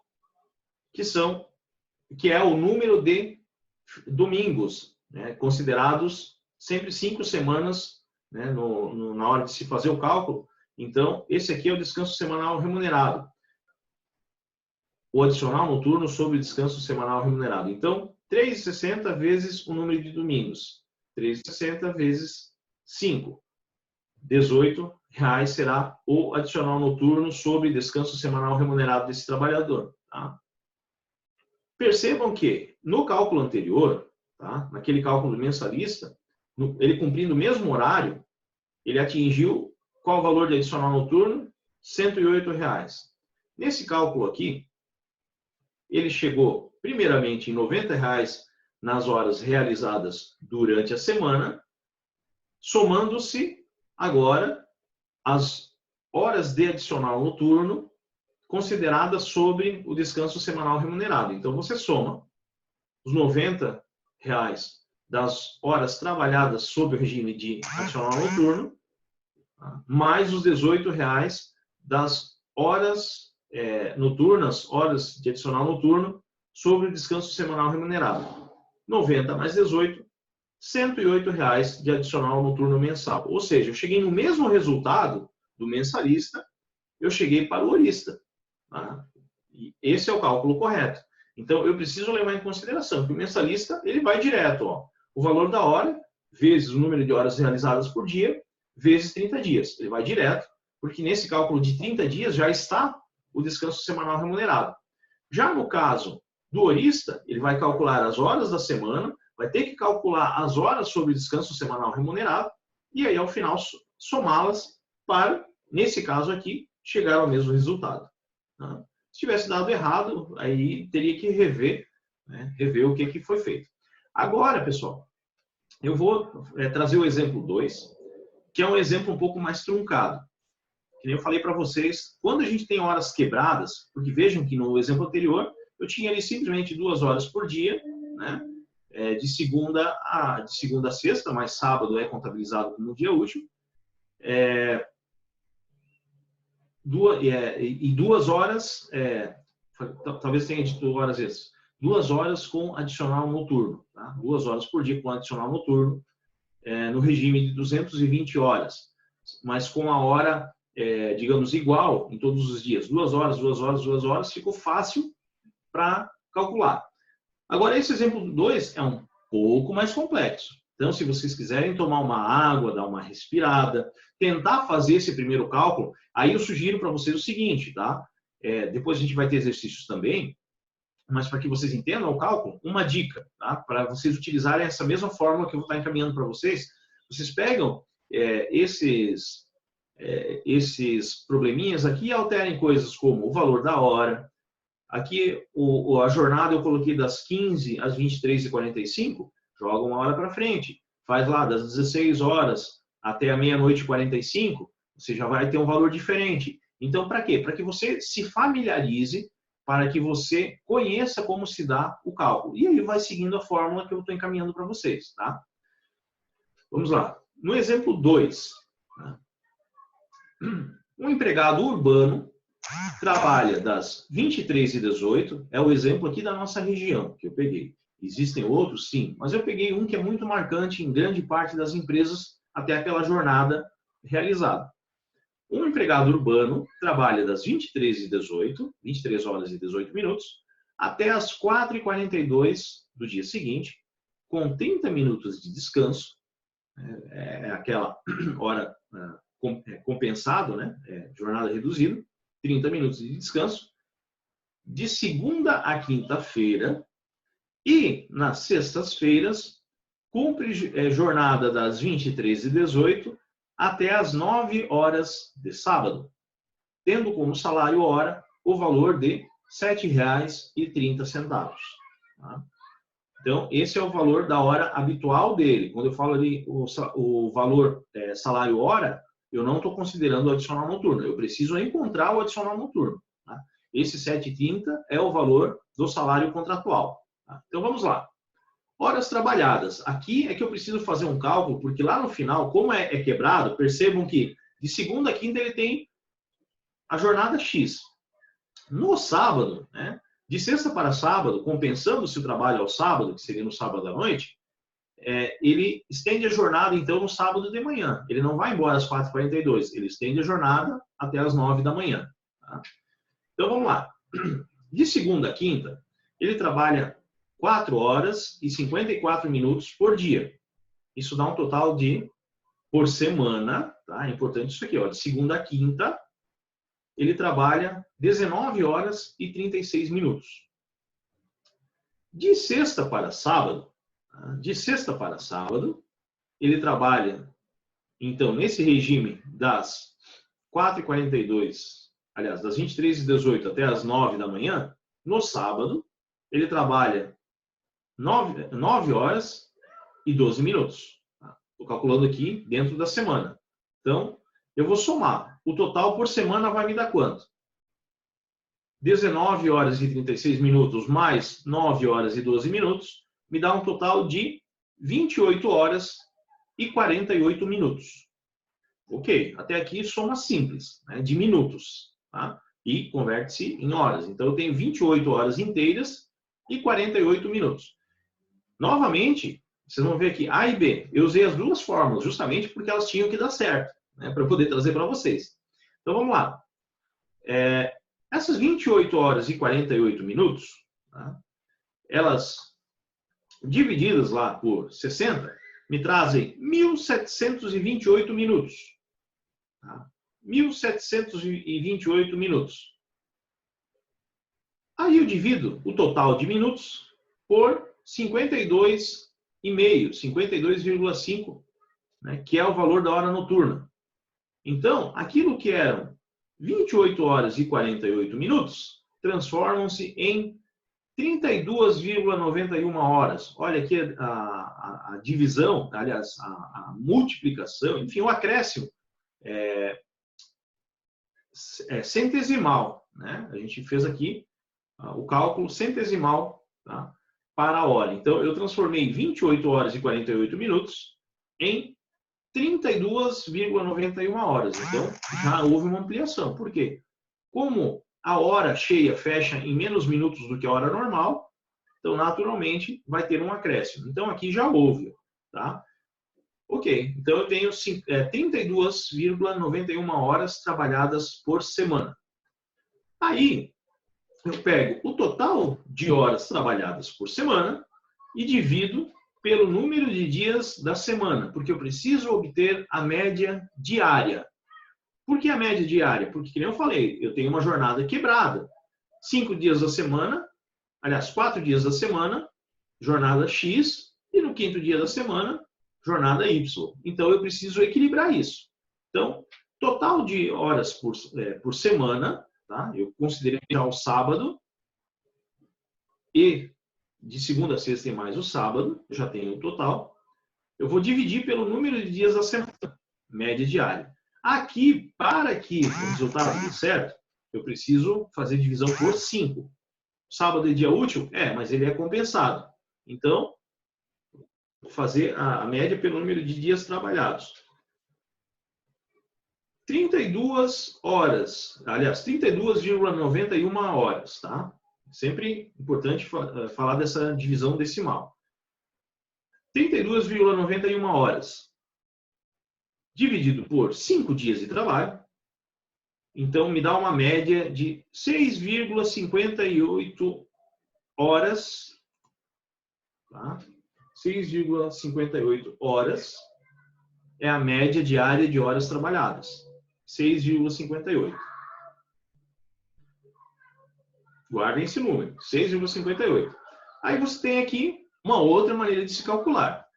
que é o número de domingos, né? Considerados sempre 5 semanas, né? Na hora de se fazer o cálculo. Então, esse aqui é o descanso semanal remunerado. O adicional noturno sobre o descanso semanal remunerado. Então, 3,60 vezes o número de domingos. 3,60 vezes 5. R$18 será o adicional noturno sobre descanso semanal remunerado desse trabalhador. Tá? Percebam que, no cálculo anterior, tá? Naquele cálculo mensalista, ele cumprindo o mesmo horário, ele atingiu qual o valor de adicional noturno? R$108. Nesse cálculo aqui, ele chegou primeiramente em R$90 nas horas realizadas durante a semana, somando-se agora as horas de adicional noturno consideradas sobre o descanso semanal remunerado. Então, você soma os R$90 das horas trabalhadas sob o regime de adicional noturno, mais os R$18 das horas noturnas, horas de adicional noturno, sobre o descanso semanal remunerado. 90 mais 18, R$ 108 de adicional noturno mensal. Ou seja, eu cheguei no mesmo resultado do mensalista, eu cheguei para o horista. Tá? E esse é o cálculo correto. Então, eu preciso levar em consideração que o mensalista, ele vai direto, ó, o valor da hora, vezes o número de horas realizadas por dia, vezes 30 dias. Ele vai direto, porque nesse cálculo de 30 dias já está o descanso semanal remunerado. Já no caso do horista, ele vai calcular as horas da semana, vai ter que calcular as horas sobre o descanso semanal remunerado, e aí, ao final, somá-las para, nesse caso aqui, chegar ao mesmo resultado. Tá? Se tivesse dado errado, aí teria que rever, né, rever o que foi feito. Agora, pessoal, eu vou trazer o exemplo 2, que é um exemplo um pouco mais truncado. Que nem eu falei para vocês, quando a gente tem horas quebradas, porque vejam que no exemplo anterior, eu tinha ali simplesmente 2 horas por dia, né, de segunda a sexta, mas sábado é contabilizado como dia útil, e 2 horas, talvez tenha dito horas extras, 2 horas com adicional noturno, tá? 2 horas por dia com adicional noturno, no regime de 220 horas, mas com a hora, digamos, igual em todos os dias, 2 horas, 2 horas, 2 horas, ficou fácil para calcular. Agora, esse exemplo 2 é um pouco mais complexo. Então, se vocês quiserem tomar uma água, dar uma respirada, tentar fazer esse primeiro cálculo, aí eu sugiro para vocês o seguinte, tá? Depois a gente vai ter exercícios também, mas para que vocês entendam o cálculo, uma dica, tá? Para vocês utilizarem essa mesma fórmula que eu vou estar encaminhando para vocês, vocês pegam esses probleminhas aqui e alterem coisas como o valor da hora. Aqui, a jornada eu coloquei das 15 às 23h45, joga uma hora para frente. Faz lá das 16 horas até a meia-noite e 45, você já vai ter um valor diferente. Então, para quê? Para que você se familiarize, para que você conheça como se dá o cálculo. E aí vai seguindo a fórmula que eu estou encaminhando para vocês, tá? Vamos lá. No exemplo 2, tá? Um empregado urbano trabalha das 23h18, é o exemplo aqui da nossa região que eu peguei. Existem outros, sim, mas eu peguei um que é muito marcante em grande parte das empresas até aquela jornada realizada. Um empregado urbano trabalha das 23h18, 23 horas e 18 minutos, até as 4h42 do dia seguinte, com 30 minutos de descanso, aquela hora compensado, né? Jornada reduzida, 30 minutos de descanso, de segunda a quinta-feira, e nas sextas-feiras cumpre jornada das 23h18 até as 9 horas de sábado, tendo como salário hora o valor de R$ 7,30. Tá? Então, esse é o valor da hora habitual dele. Quando eu falo ali o valor salário hora, eu não estou considerando o adicional noturno. Eu preciso encontrar o adicional noturno. Tá? Esse 7,30 é o valor do salário contratual. Tá? Então, vamos lá. Horas trabalhadas. Aqui é que eu preciso fazer um cálculo, porque lá no final, como é quebrado, percebam que de segunda a quinta ele tem a jornada X. No sábado, né, de sexta para sábado, compensando-se o trabalho ao sábado, que seria no sábado à noite, ele estende a jornada, então, no sábado de manhã. Ele não vai embora às 4h42, ele estende a jornada até às 9 da manhã. Tá? Então, vamos lá. De segunda a quinta, ele trabalha 4 horas e 54 minutos por dia. Isso dá um total de, por semana, tá? É importante isso aqui, ó, de segunda a quinta, ele trabalha 19 horas e 36 minutos. De sexta para sábado, ele trabalha, então, nesse regime das 4h42, aliás, das 23h18 até as 9 da manhã, no sábado, ele trabalha 9 horas e 12 minutos. Estou calculando aqui dentro da semana. Então, eu vou somar. O total por semana vai me dar quanto? 19 horas e 36 minutos mais 9 horas e 12 minutos me dá um total de 28 horas e 48 minutos. Ok, até aqui soma simples, né, de minutos, tá? E converte-se em horas. Então, eu tenho 28 horas inteiras e 48 minutos. Novamente, vocês vão ver aqui, A e B. Eu usei as duas fórmulas, justamente porque elas tinham que dar certo, né, para eu poder trazer para vocês. Então, vamos lá. Essas 28 horas e 48 minutos, tá, elas, divididas lá por 60, me trazem 1.728 minutos. Tá? 1.728 minutos. Aí eu divido o total de minutos por 52,5, 52,5, né, que é o valor da hora noturna. Então, aquilo que eram 28 horas e 48 minutos transformam-se em 32,91 horas. Olha aqui a divisão, aliás, a multiplicação, enfim, o acréscimo centesimal, né? A gente fez aqui o cálculo centesimal, tá, para a hora. Então, eu transformei 28 horas e 48 minutos em 32,91 horas. Então, já houve uma ampliação. Por quê? Como a hora cheia fecha em menos minutos do que a hora normal, então, naturalmente, vai ter um acréscimo. Então, aqui já houve, tá? Ok, então eu tenho 32,91 horas trabalhadas por semana. Aí, eu pego o total de horas trabalhadas por semana e divido pelo número de dias da semana, porque eu preciso obter a média diária. Por que a média diária? Porque, como eu falei, eu tenho uma jornada quebrada. 5 dias da semana, aliás, 4 dias da semana, jornada X, e no 5º dia da semana, jornada Y. Então, eu preciso equilibrar isso. Então, total de horas por semana, tá? Eu considerei já o sábado, e de segunda a sexta e mais o sábado, eu já tenho o total. Eu vou dividir pelo número de dias da semana, média diária. Aqui, para que o resultado dê certo, eu preciso fazer divisão por 5. Sábado é dia útil? Mas ele é compensado. Então, vou fazer a média pelo número de dias trabalhados. 32 horas, aliás, 32,91 horas, tá? Sempre importante falar dessa divisão decimal. 32,91 horas dividido por 5 dias de trabalho, então me dá uma média de 6,58 horas, tá? 6,58 horas é a média diária de horas trabalhadas. 6,58. Guardem esse número, 6,58. Aí você tem aqui uma outra maneira de se calcular.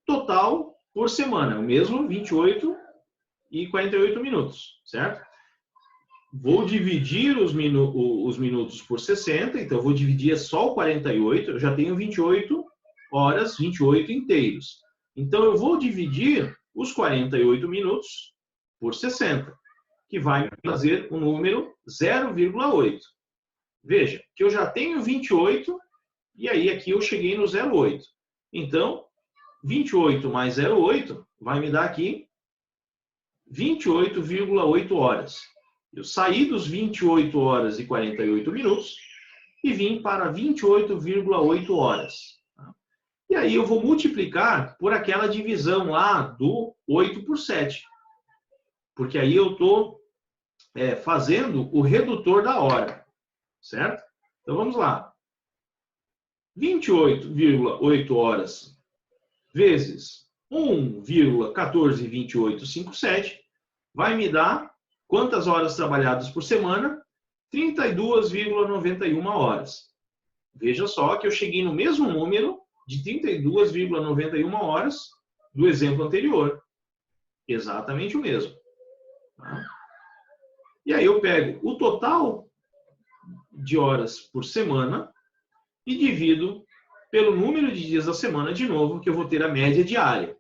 Total por semana, o mesmo 28 e 48 minutos, certo? Vou dividir os minutos por 60, então eu vou dividir só o 48, eu já tenho 28 horas, 28 inteiros. Então eu vou dividir os 48 minutos por 60, que vai me trazer o número 0,8. Veja, que eu já tenho 28, e aí aqui eu cheguei no 0,8. Então, 28 mais 0,8 vai me dar aqui 28,8 horas. Eu saí dos 28 horas e 48 minutos e vim para 28,8 horas. E aí eu vou multiplicar por aquela divisão lá do 8 por 7. Porque aí eu estou fazendo o redutor da hora. Certo? Então vamos lá. 28,8 horas vezes 1,142857 vai me dar quantas horas trabalhadas por semana? 32,91 horas. Veja só que eu cheguei no mesmo número de 32,91 horas do exemplo anterior. Exatamente o mesmo. Tá? E aí eu pego o total de horas por semana e divido pelo número de dias da semana de novo, que eu vou ter a média diária.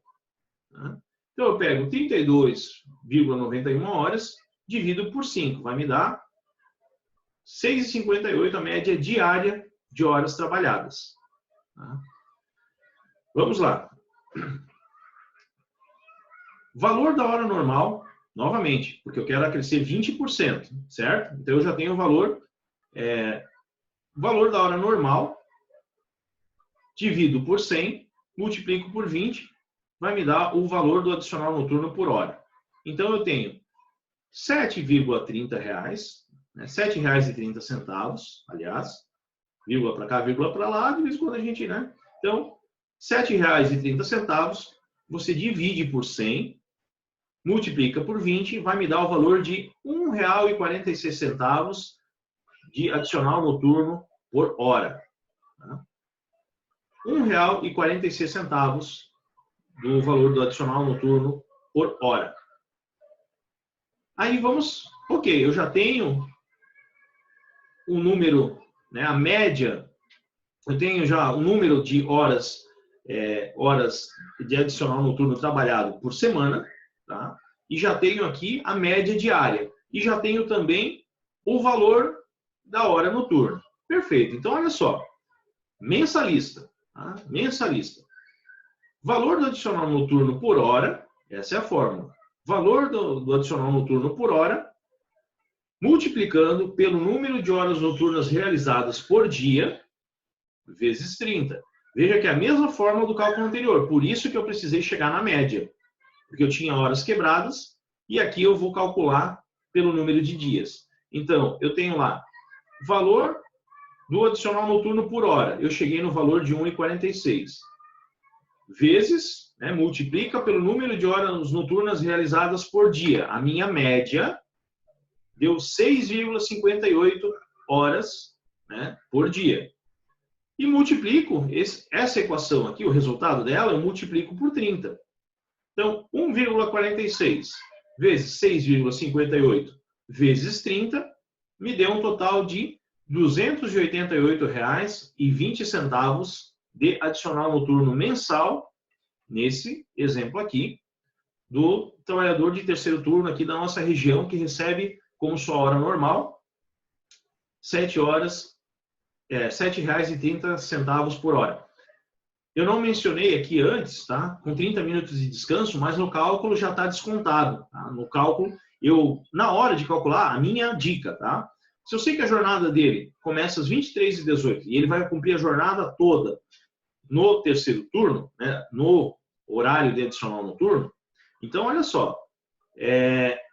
Então eu pego 32,91 horas, divido por 5, vai me dar 6,58 a média diária de horas trabalhadas. Vamos lá. Valor da hora normal, novamente, porque eu quero acrescer 20%, certo? Então eu já tenho o valor da hora normal divido por 100, multiplico por 20, vai me dar o valor do adicional noturno por hora. Então, eu tenho R$ 7,30, né, R$ 7,30, aliás, vírgula para cá, vírgula para lá, de vez em quando a gente, né? Então, R$ 7,30, você divide por 100, multiplica por 20, vai me dar o valor de R$ 1,46 de adicional noturno por hora. Tá? R$ 1,46 do valor do adicional noturno por hora. Aí vamos, ok, eu já tenho um número, né, a média, eu tenho já um número de horas de adicional noturno trabalhado por semana, tá? E já tenho aqui a média diária. E já tenho também o valor da hora noturna. Perfeito. Então, olha só. Mensalista. Tá? Mensalista. Valor do adicional noturno por hora. Essa é a fórmula. Valor do adicional noturno por hora, multiplicando pelo número de horas noturnas realizadas por dia, vezes 30. Veja que é a mesma fórmula do cálculo anterior. Por isso que eu precisei chegar na média. Porque eu tinha horas quebradas. E aqui eu vou calcular pelo número de dias. Então, eu tenho lá valor do adicional noturno por hora. Eu cheguei no valor de 1,46. Vezes, né, multiplica pelo número de horas noturnas realizadas por dia. A minha média deu 6,58 horas, né, por dia. E multiplico essa equação aqui, o resultado dela, eu multiplico por 30. Então, 1,46 vezes 6,58 vezes 30 me deu um total de R$ 288,20 de adicional noturno mensal, nesse exemplo aqui, do trabalhador de terceiro turno aqui da nossa região, que recebe como sua hora normal R$ 7,30 por hora. Eu não mencionei aqui antes, tá? Com 30 minutos de descanso, mas no cálculo já está descontado. Tá? No cálculo, na hora de calcular, a minha dica, tá? Se eu sei que a jornada dele começa às 23h18 e ele vai cumprir a jornada toda no terceiro turno, né? No horário de adicional noturno, então, olha só,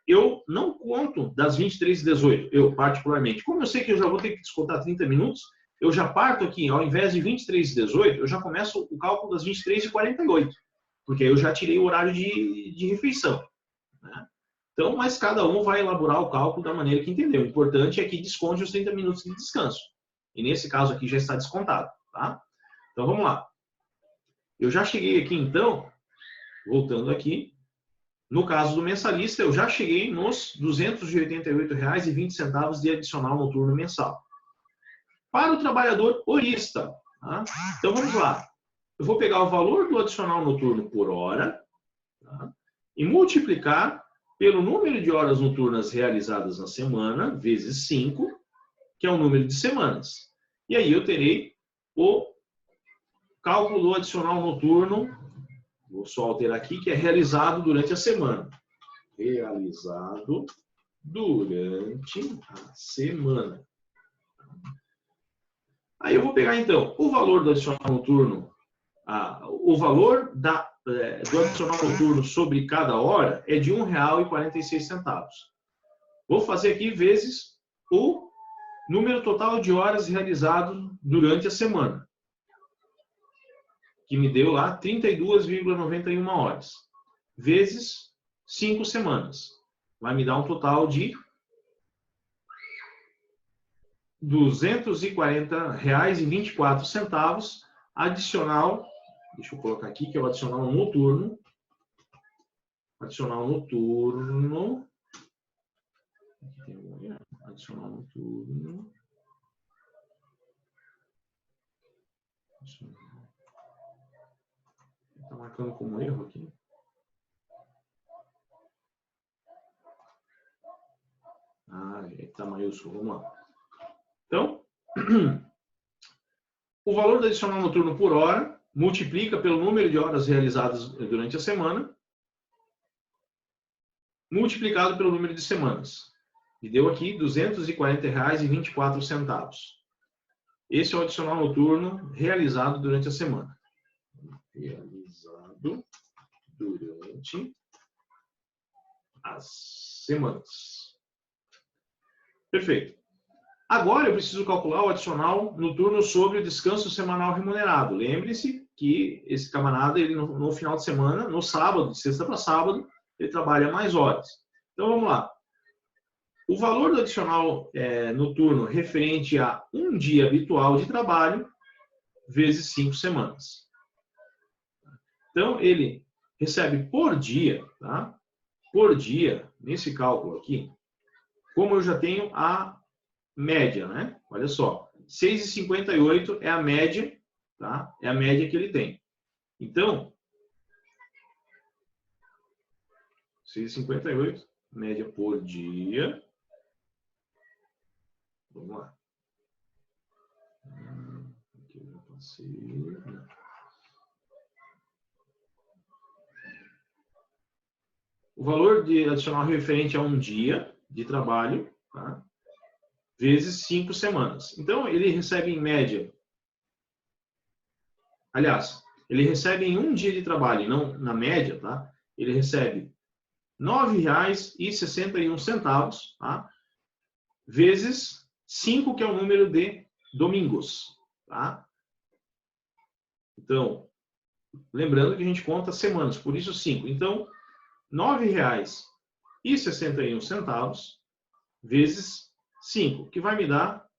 eu não conto das 23h18, eu particularmente. Como eu sei que eu já vou ter que descontar 30 minutos, eu já parto aqui, ao invés de 23h18, eu já começo o cálculo das 23h48, porque aí eu já tirei o horário de refeição. Né? Então, mas cada um vai elaborar o cálculo da maneira que entendeu. O importante é que desconte os 30 minutos de descanso. E nesse caso aqui já está descontado. Tá? Então, vamos lá. Eu já cheguei aqui, então, voltando aqui, no caso do mensalista, eu já cheguei nos R$ 288,20 de adicional noturno mensal. Para o trabalhador horista, tá? Então vamos lá. Eu vou pegar o valor do adicional noturno por hora, tá? E multiplicar pelo número de horas noturnas realizadas na semana, vezes 5, que é o número de semanas. E aí eu terei o cálculo do adicional noturno, vou só alterar aqui, que é realizado durante a semana. Realizado durante a semana. Aí eu vou pegar, então, o valor do adicional noturno, o valor do adicional noturno sobre cada hora é de R$ 1,46. Vou fazer aqui vezes o número total de horas realizado durante a semana, que me deu lá 32,91 horas, vezes 5 semanas. Vai me dar um total de R$ 240,24, adicional, deixa eu colocar aqui, que é o adicional noturno. Adicional noturno. Aqui tem um adicional noturno. Está marcando como erro aqui. Está maiúsculo, vamos lá. Então, o valor do adicional noturno por hora multiplica pelo número de horas realizadas durante a semana, multiplicado pelo número de semanas. Me deu aqui R$ 240,24. Esse é o adicional noturno realizado durante a semana. Realizado durante as semanas. Perfeito. Agora eu preciso calcular o adicional noturno sobre o descanso semanal remunerado. Lembre-se que esse camarada, ele no final de semana, no sábado, de sexta para sábado, ele trabalha mais horas. Então vamos lá. O valor do adicional noturno referente a um dia habitual de trabalho vezes 5 semanas. Então ele recebe por dia, tá? Por dia, nesse cálculo aqui, como eu já tenho a média, né? Olha só, 6,58 é a média, tá? É a média que ele tem. Então, 6,58, média por dia. Vamos lá. Aqui eu já passei. O valor de adicional referente a um dia de trabalho, tá? Vezes 5 semanas. Então, ele recebe em média... Aliás, ele recebe em um dia de trabalho, não na média, tá? Ele recebe R$ 9,61, tá? Vezes 5, que é o número de domingos, tá? Então, lembrando que a gente conta semanas, por isso 5. Então, R$ 9,61 vezes 5, que vai me dar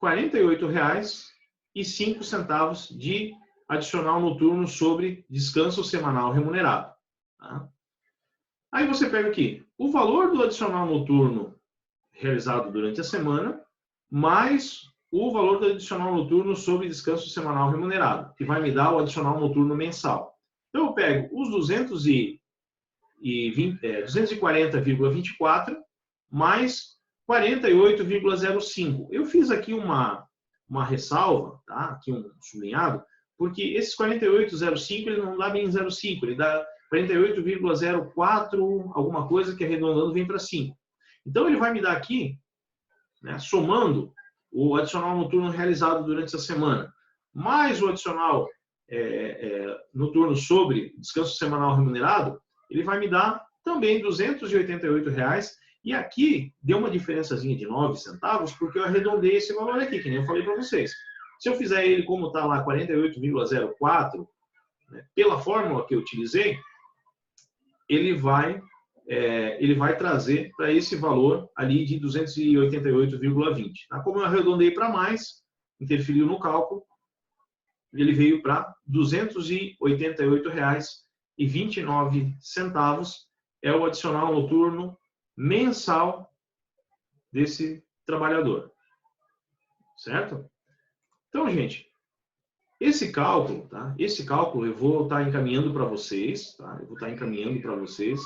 R$ 48,05 de adicional noturno sobre descanso semanal remunerado. Tá? Aí você pega aqui o valor do adicional noturno realizado durante a semana, mais o valor do adicional noturno sobre descanso semanal remunerado, que vai me dar o adicional noturno mensal. Então eu pego os 240,24 mais 48,05. Eu fiz aqui uma ressalva, tá? Aqui um sublinhado, porque esses 48,05 ele não dá bem 0,5, ele dá 48,04, alguma coisa que arredondando vem para 5. Então ele vai me dar aqui, né, somando o adicional noturno realizado durante essa semana, mais o adicional noturno sobre descanso semanal remunerado, ele vai me dar também R$ 288. E aqui deu uma diferençazinha de 9 centavos, porque eu arredondei esse valor aqui, que nem eu falei para vocês. Se eu fizer ele como está lá, 48,04, né, pela fórmula que eu utilizei, ele vai trazer para esse valor ali de 288,20. Tá? Como eu arredondei para mais, interferiu no cálculo, ele veio para R$ 288,29, é o adicional noturno mensal desse trabalhador. Certo? Então, gente, esse cálculo, tá? Esse cálculo eu vou estar encaminhando para vocês, tá? Eu vou estar encaminhando para vocês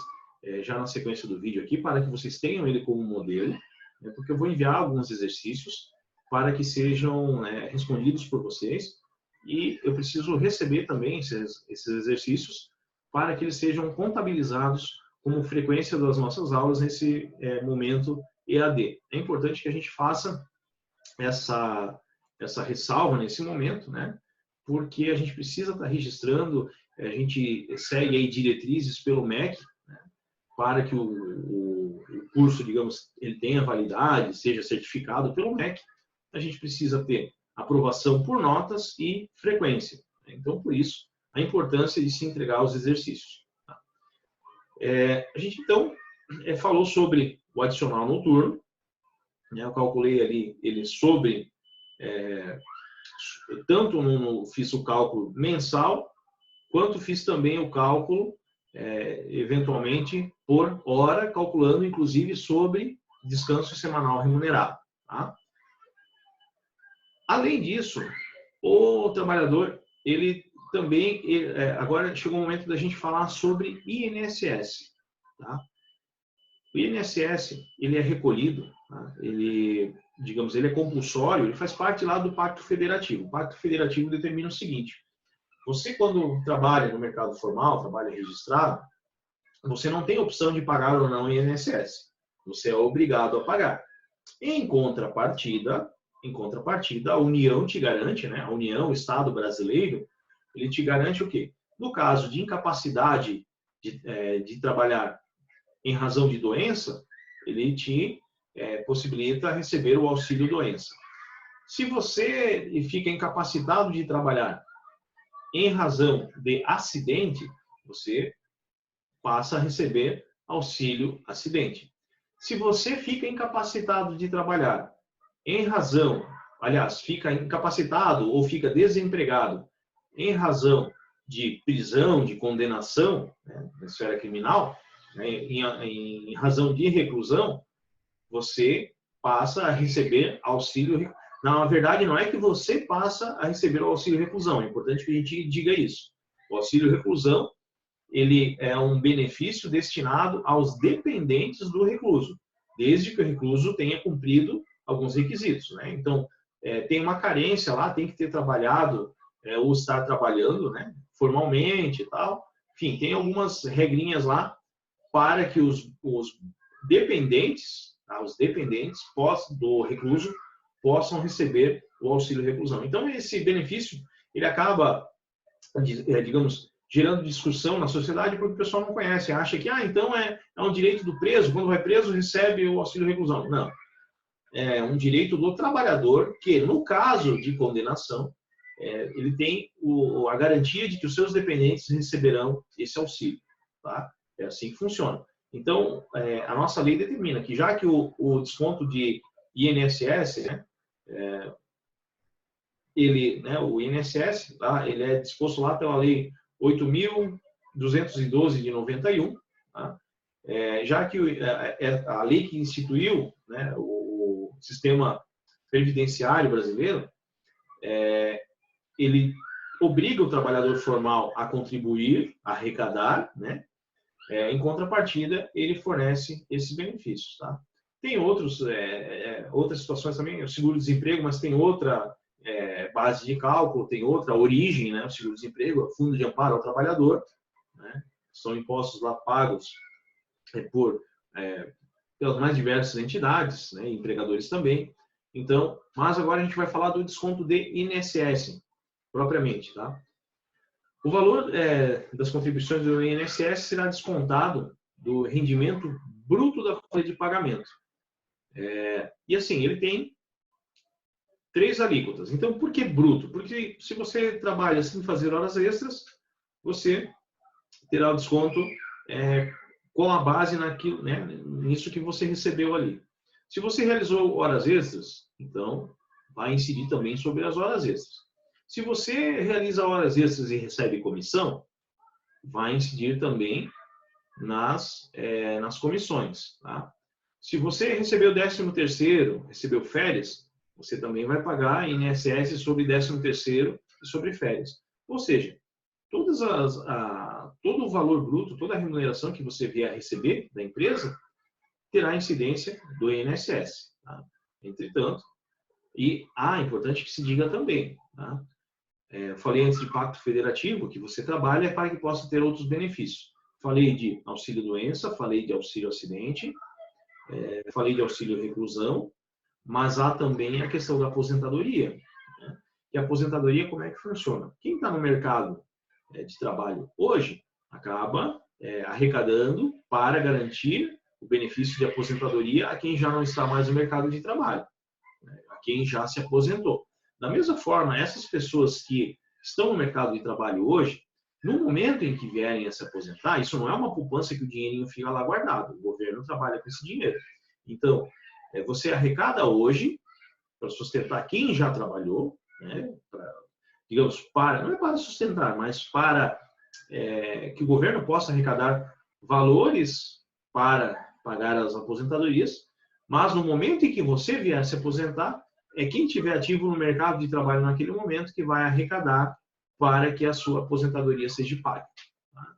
já na sequência do vídeo aqui, para que vocês tenham ele como modelo, né? Porque eu vou enviar alguns exercícios para que sejam respondidos por vocês, e eu preciso receber também esses exercícios para que eles sejam contabilizados como frequência das nossas aulas nesse momento EAD. É importante que a gente faça essa ressalva nesse momento, né? Porque a gente precisa estar registrando, a gente segue aí diretrizes pelo MEC, né? Para que o curso, digamos, ele tenha validade, seja certificado pelo MEC, a gente precisa ter aprovação por notas e frequência. Então, por isso, a importância de se entregar os exercícios. Tá? A gente, então, falou sobre o adicional noturno, né? Eu calculei ali ele sobre... tanto fiz o cálculo mensal, quanto fiz também o cálculo, eventualmente, por hora, calculando, inclusive, sobre descanso semanal remunerado. Tá? Além disso, o trabalhador, ele também, agora chegou o momento da gente falar sobre INSS. Tá? O INSS, ele é recolhido, tá? Ele, digamos, ele é compulsório, ele faz parte lá do Pacto Federativo. O Pacto Federativo determina o seguinte: você, quando trabalha no mercado formal, trabalha registrado, você não tem opção de pagar ou não INSS. Você é obrigado a pagar. Em contrapartida, Em contrapartida, a União te garante, né? A União, o Estado brasileiro, ele te garante o quê? No caso de incapacidade de trabalhar em razão de doença, ele te possibilita receber o auxílio-doença. Se você fica incapacitado de trabalhar em razão de acidente, você passa a receber auxílio-acidente. Se você fica incapacitado de trabalhar em razão, aliás, fica incapacitado ou fica desempregado em razão de prisão, de condenação, né, na esfera criminal, né, em razão de reclusão, você passa a receber auxílio. Na verdade, não é que você passa a receber o auxílio reclusão, é importante que a gente diga isso. O auxílio reclusão, ele é um benefício destinado aos dependentes do recluso, desde que o recluso tenha cumprido alguns requisitos, né? Então, tem uma carência lá, tem que ter trabalhado ou estar trabalhando, né, formalmente e tal. Enfim, tem algumas regrinhas lá para que os dependentes, tá, os dependentes do recluso possam receber o auxílio reclusão. Então, esse benefício, ele acaba, digamos, gerando discussão na sociedade porque o pessoal não conhece, acha que, então é um direito do preso, quando vai preso recebe o auxílio reclusão. Não. É um direito do trabalhador que, no caso de condenação, ele tem a garantia de que os seus dependentes receberão esse auxílio. Tá? É assim que funciona. Então, a nossa lei determina que, já que o desconto de INSS, né, o INSS, tá, ele é disposto lá pela lei 8.212 de 91, tá? Já que a lei que instituiu, né, o sistema previdenciário brasileiro, ele obriga o trabalhador formal a contribuir, a arrecadar, né? Em contrapartida, ele fornece esses benefícios. Tá? Tem outras situações também, o seguro-desemprego, mas tem outra base de cálculo, tem outra origem, né? O seguro-desemprego, o fundo de amparo ao trabalhador, né? São impostos lá pagos pelas mais diversas entidades, né? Empregadores também. Então, mas agora a gente vai falar do desconto de INSS, propriamente, tá? O valor das contribuições do INSS será descontado do rendimento bruto da folha de pagamento. E assim, ele tem 3 alíquotas. Então, por que bruto? Porque se você trabalha sem fazer horas extras, você terá o desconto com a base naquilo, né, nisso que você recebeu ali. Se você realizou horas extras, então vai incidir também sobre as horas extras. Se você realiza horas extras e recebe comissão, vai incidir também nas comissões. Tá? Se você recebeu 13º, recebeu férias, você também vai pagar INSS sobre 13º e sobre férias. Ou seja, todo o valor bruto, toda a remuneração que você vier a receber da empresa, terá incidência do INSS. Tá? Entretanto, é importante que se diga também, tá? Falei antes de pacto federativo, que você trabalha para que possa ter outros benefícios. Falei de auxílio-doença, falei de auxílio-acidente, falei de auxílio-reclusão, mas há também a questão da aposentadoria. Né? E a aposentadoria, como é que funciona? Quem está no mercado de trabalho hoje acaba arrecadando para garantir o benefício de aposentadoria a quem já não está mais no mercado de trabalho, né? A quem já se aposentou. Da mesma forma, essas pessoas que estão no mercado de trabalho hoje, no momento em que vierem a se aposentar, isso não é uma poupança que o dinheirinho fica lá guardado. O governo trabalha com esse dinheiro. Então, você arrecada hoje para sustentar quem já trabalhou, né? Digamos, não é para sustentar, mas para que o governo possa arrecadar valores para pagar as aposentadorias. Mas no momento em que você vier se aposentar, quem estiver ativo no mercado de trabalho naquele momento que vai arrecadar para que a sua aposentadoria seja paga. Tá?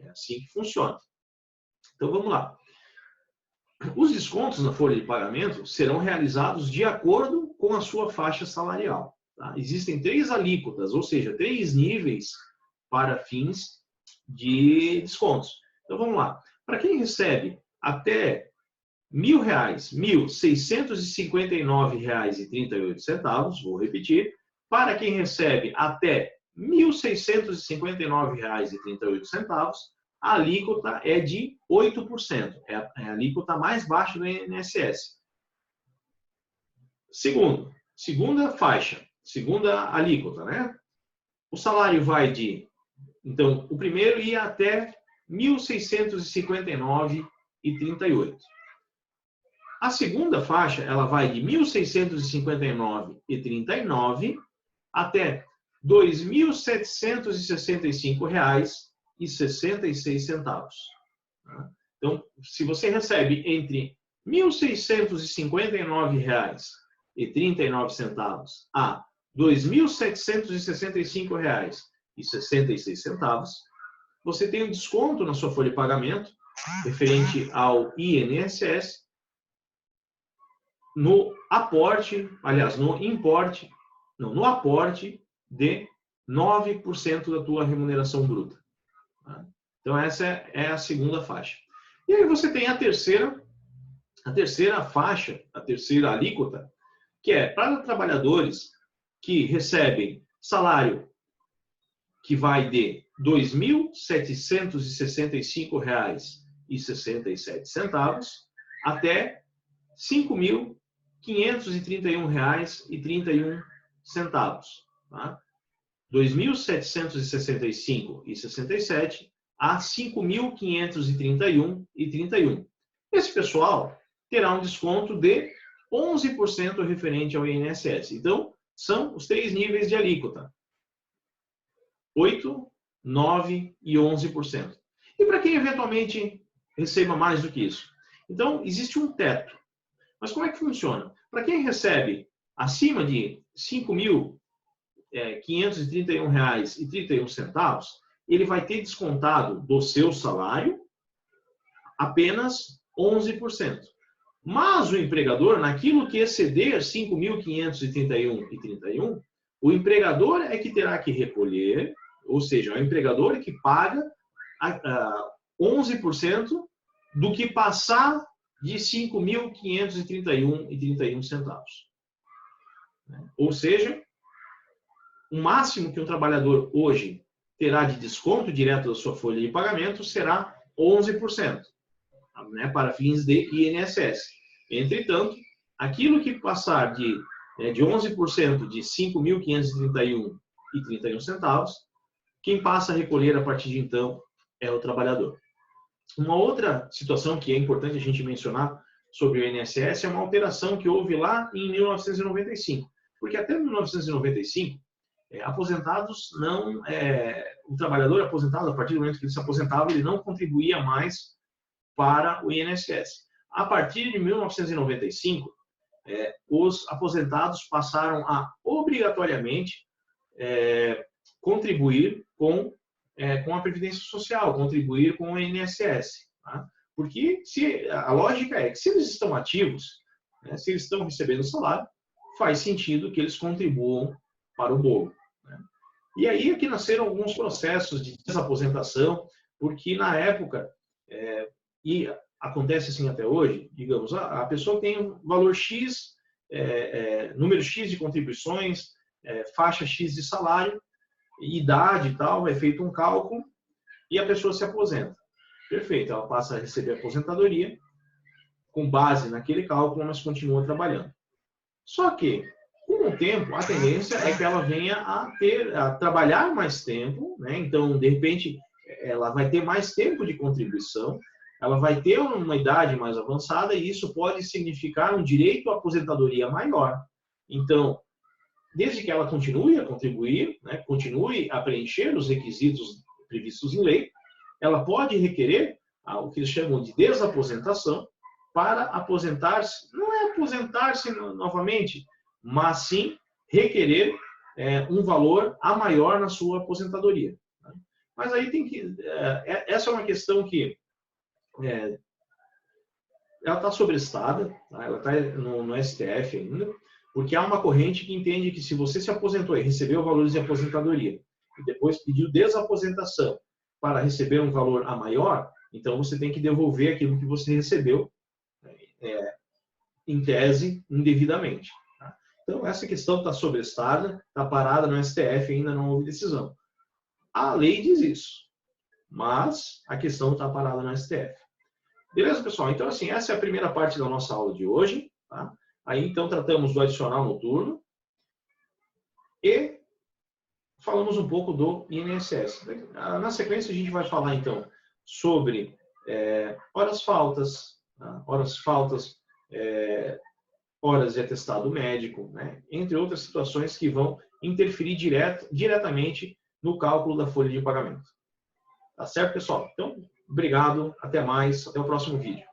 É assim que funciona. Então, vamos lá. Os descontos na folha de pagamento serão realizados de acordo com a sua faixa salarial. Tá? Existem 3 alíquotas, ou seja, 3 níveis para fins de descontos. Então, vamos lá. Para quem recebe até R$ 1.659,38, vou repetir, para quem recebe até R$ 1.659,38, a alíquota é de 8%, é a alíquota mais baixa do INSS. Segunda faixa, segunda alíquota, né? O salário vai de, então, o primeiro ia até R$ 1.659,38. A segunda faixa, ela vai de R$ 1.659,39 até R$ 2.765,66. Então, se você recebe entre R$ 1.659,39 a R$ 2.765,66, você tem um desconto na sua folha de pagamento referente ao INSS no aporte, aliás, no aporte de 9% da tua remuneração bruta. Então, essa é a segunda faixa. E aí você tem a terceira faixa, a terceira alíquota, que é para trabalhadores que recebem salário que vai de R$ 2.765,67 até R$ 5.531,31. Tá? 2.765,67 a 5.531,31. Esse pessoal terá um desconto de 11% referente ao INSS. Então, são os 3 níveis de alíquota: 8%, 9% e 11%. E para quem eventualmente receba mais do que isso? Então, existe um teto. Mas como é que funciona? Para quem recebe acima de R$ 5.531,31, ele vai ter descontado do seu salário apenas 11%. Mas o empregador, naquilo que exceder R$ 5.531,31, o empregador é que terá que recolher, ou seja, é o empregador que paga 11% do que passar de R$ 5.531,31. Ou seja, o máximo que um trabalhador hoje terá de desconto direto da sua folha de pagamento será 11%, né, para fins de INSS. Entretanto, aquilo que passar de 11% de R$ 5.531,31, quem passa a recolher a partir de então é o trabalhador. Uma outra situação que é importante a gente mencionar sobre o INSS é uma alteração que houve lá em 1995. Porque até 1995, aposentados não... o trabalhador aposentado, a partir do momento que ele se aposentava, ele não contribuía mais para o INSS. A partir de 1995, os aposentados passaram a obrigatoriamente contribuir com a Previdência Social, contribuir com o INSS. Tá? Porque a lógica é que se eles estão ativos, né, se eles estão recebendo salário, faz sentido que eles contribuam para o bolo. Né? E aí é que nasceram alguns processos de desaposentação, porque na época, e acontece assim até hoje, digamos, a pessoa tem um valor X, número X de contribuições, faixa X de salário, idade e tal, é feito um cálculo e a pessoa se aposenta. Perfeito, ela passa a receber aposentadoria com base naquele cálculo, mas continua trabalhando. Só que, com o tempo, a tendência é que ela venha a trabalhar mais tempo, né? Então, de repente, ela vai ter mais tempo de contribuição, ela vai ter uma idade mais avançada e isso pode significar um direito à aposentadoria maior. Então, desde que ela continue a contribuir, né, continue a preencher os requisitos previstos em lei, ela pode requerer o que eles chamam de desaposentação para aposentar-se, não é aposentar-se novamente, mas sim requerer um valor a maior na sua aposentadoria. Né? Mas aí tem que... essa é uma questão que ela está sobrestada, tá? Ela está no STF ainda, porque há uma corrente que entende que se você se aposentou e recebeu valores de aposentadoria e depois pediu desaposentação para receber um valor a maior, então você tem que devolver aquilo que você recebeu em tese, indevidamente. Tá? Então, essa questão está sobrestada, está parada no STF, ainda não houve decisão. A lei diz isso, mas a questão está parada no STF. Beleza, pessoal? Então, assim, essa é a primeira parte da nossa aula de hoje. Tá? Aí, então, tratamos do adicional noturno e falamos um pouco do INSS. Na sequência, a gente vai falar, então, sobre horas faltas, tá? Horas faltas, horas de atestado médico, né? Entre outras situações que vão interferir diretamente no cálculo da folha de pagamento. Tá certo, pessoal? Então, obrigado, até mais, até o próximo vídeo.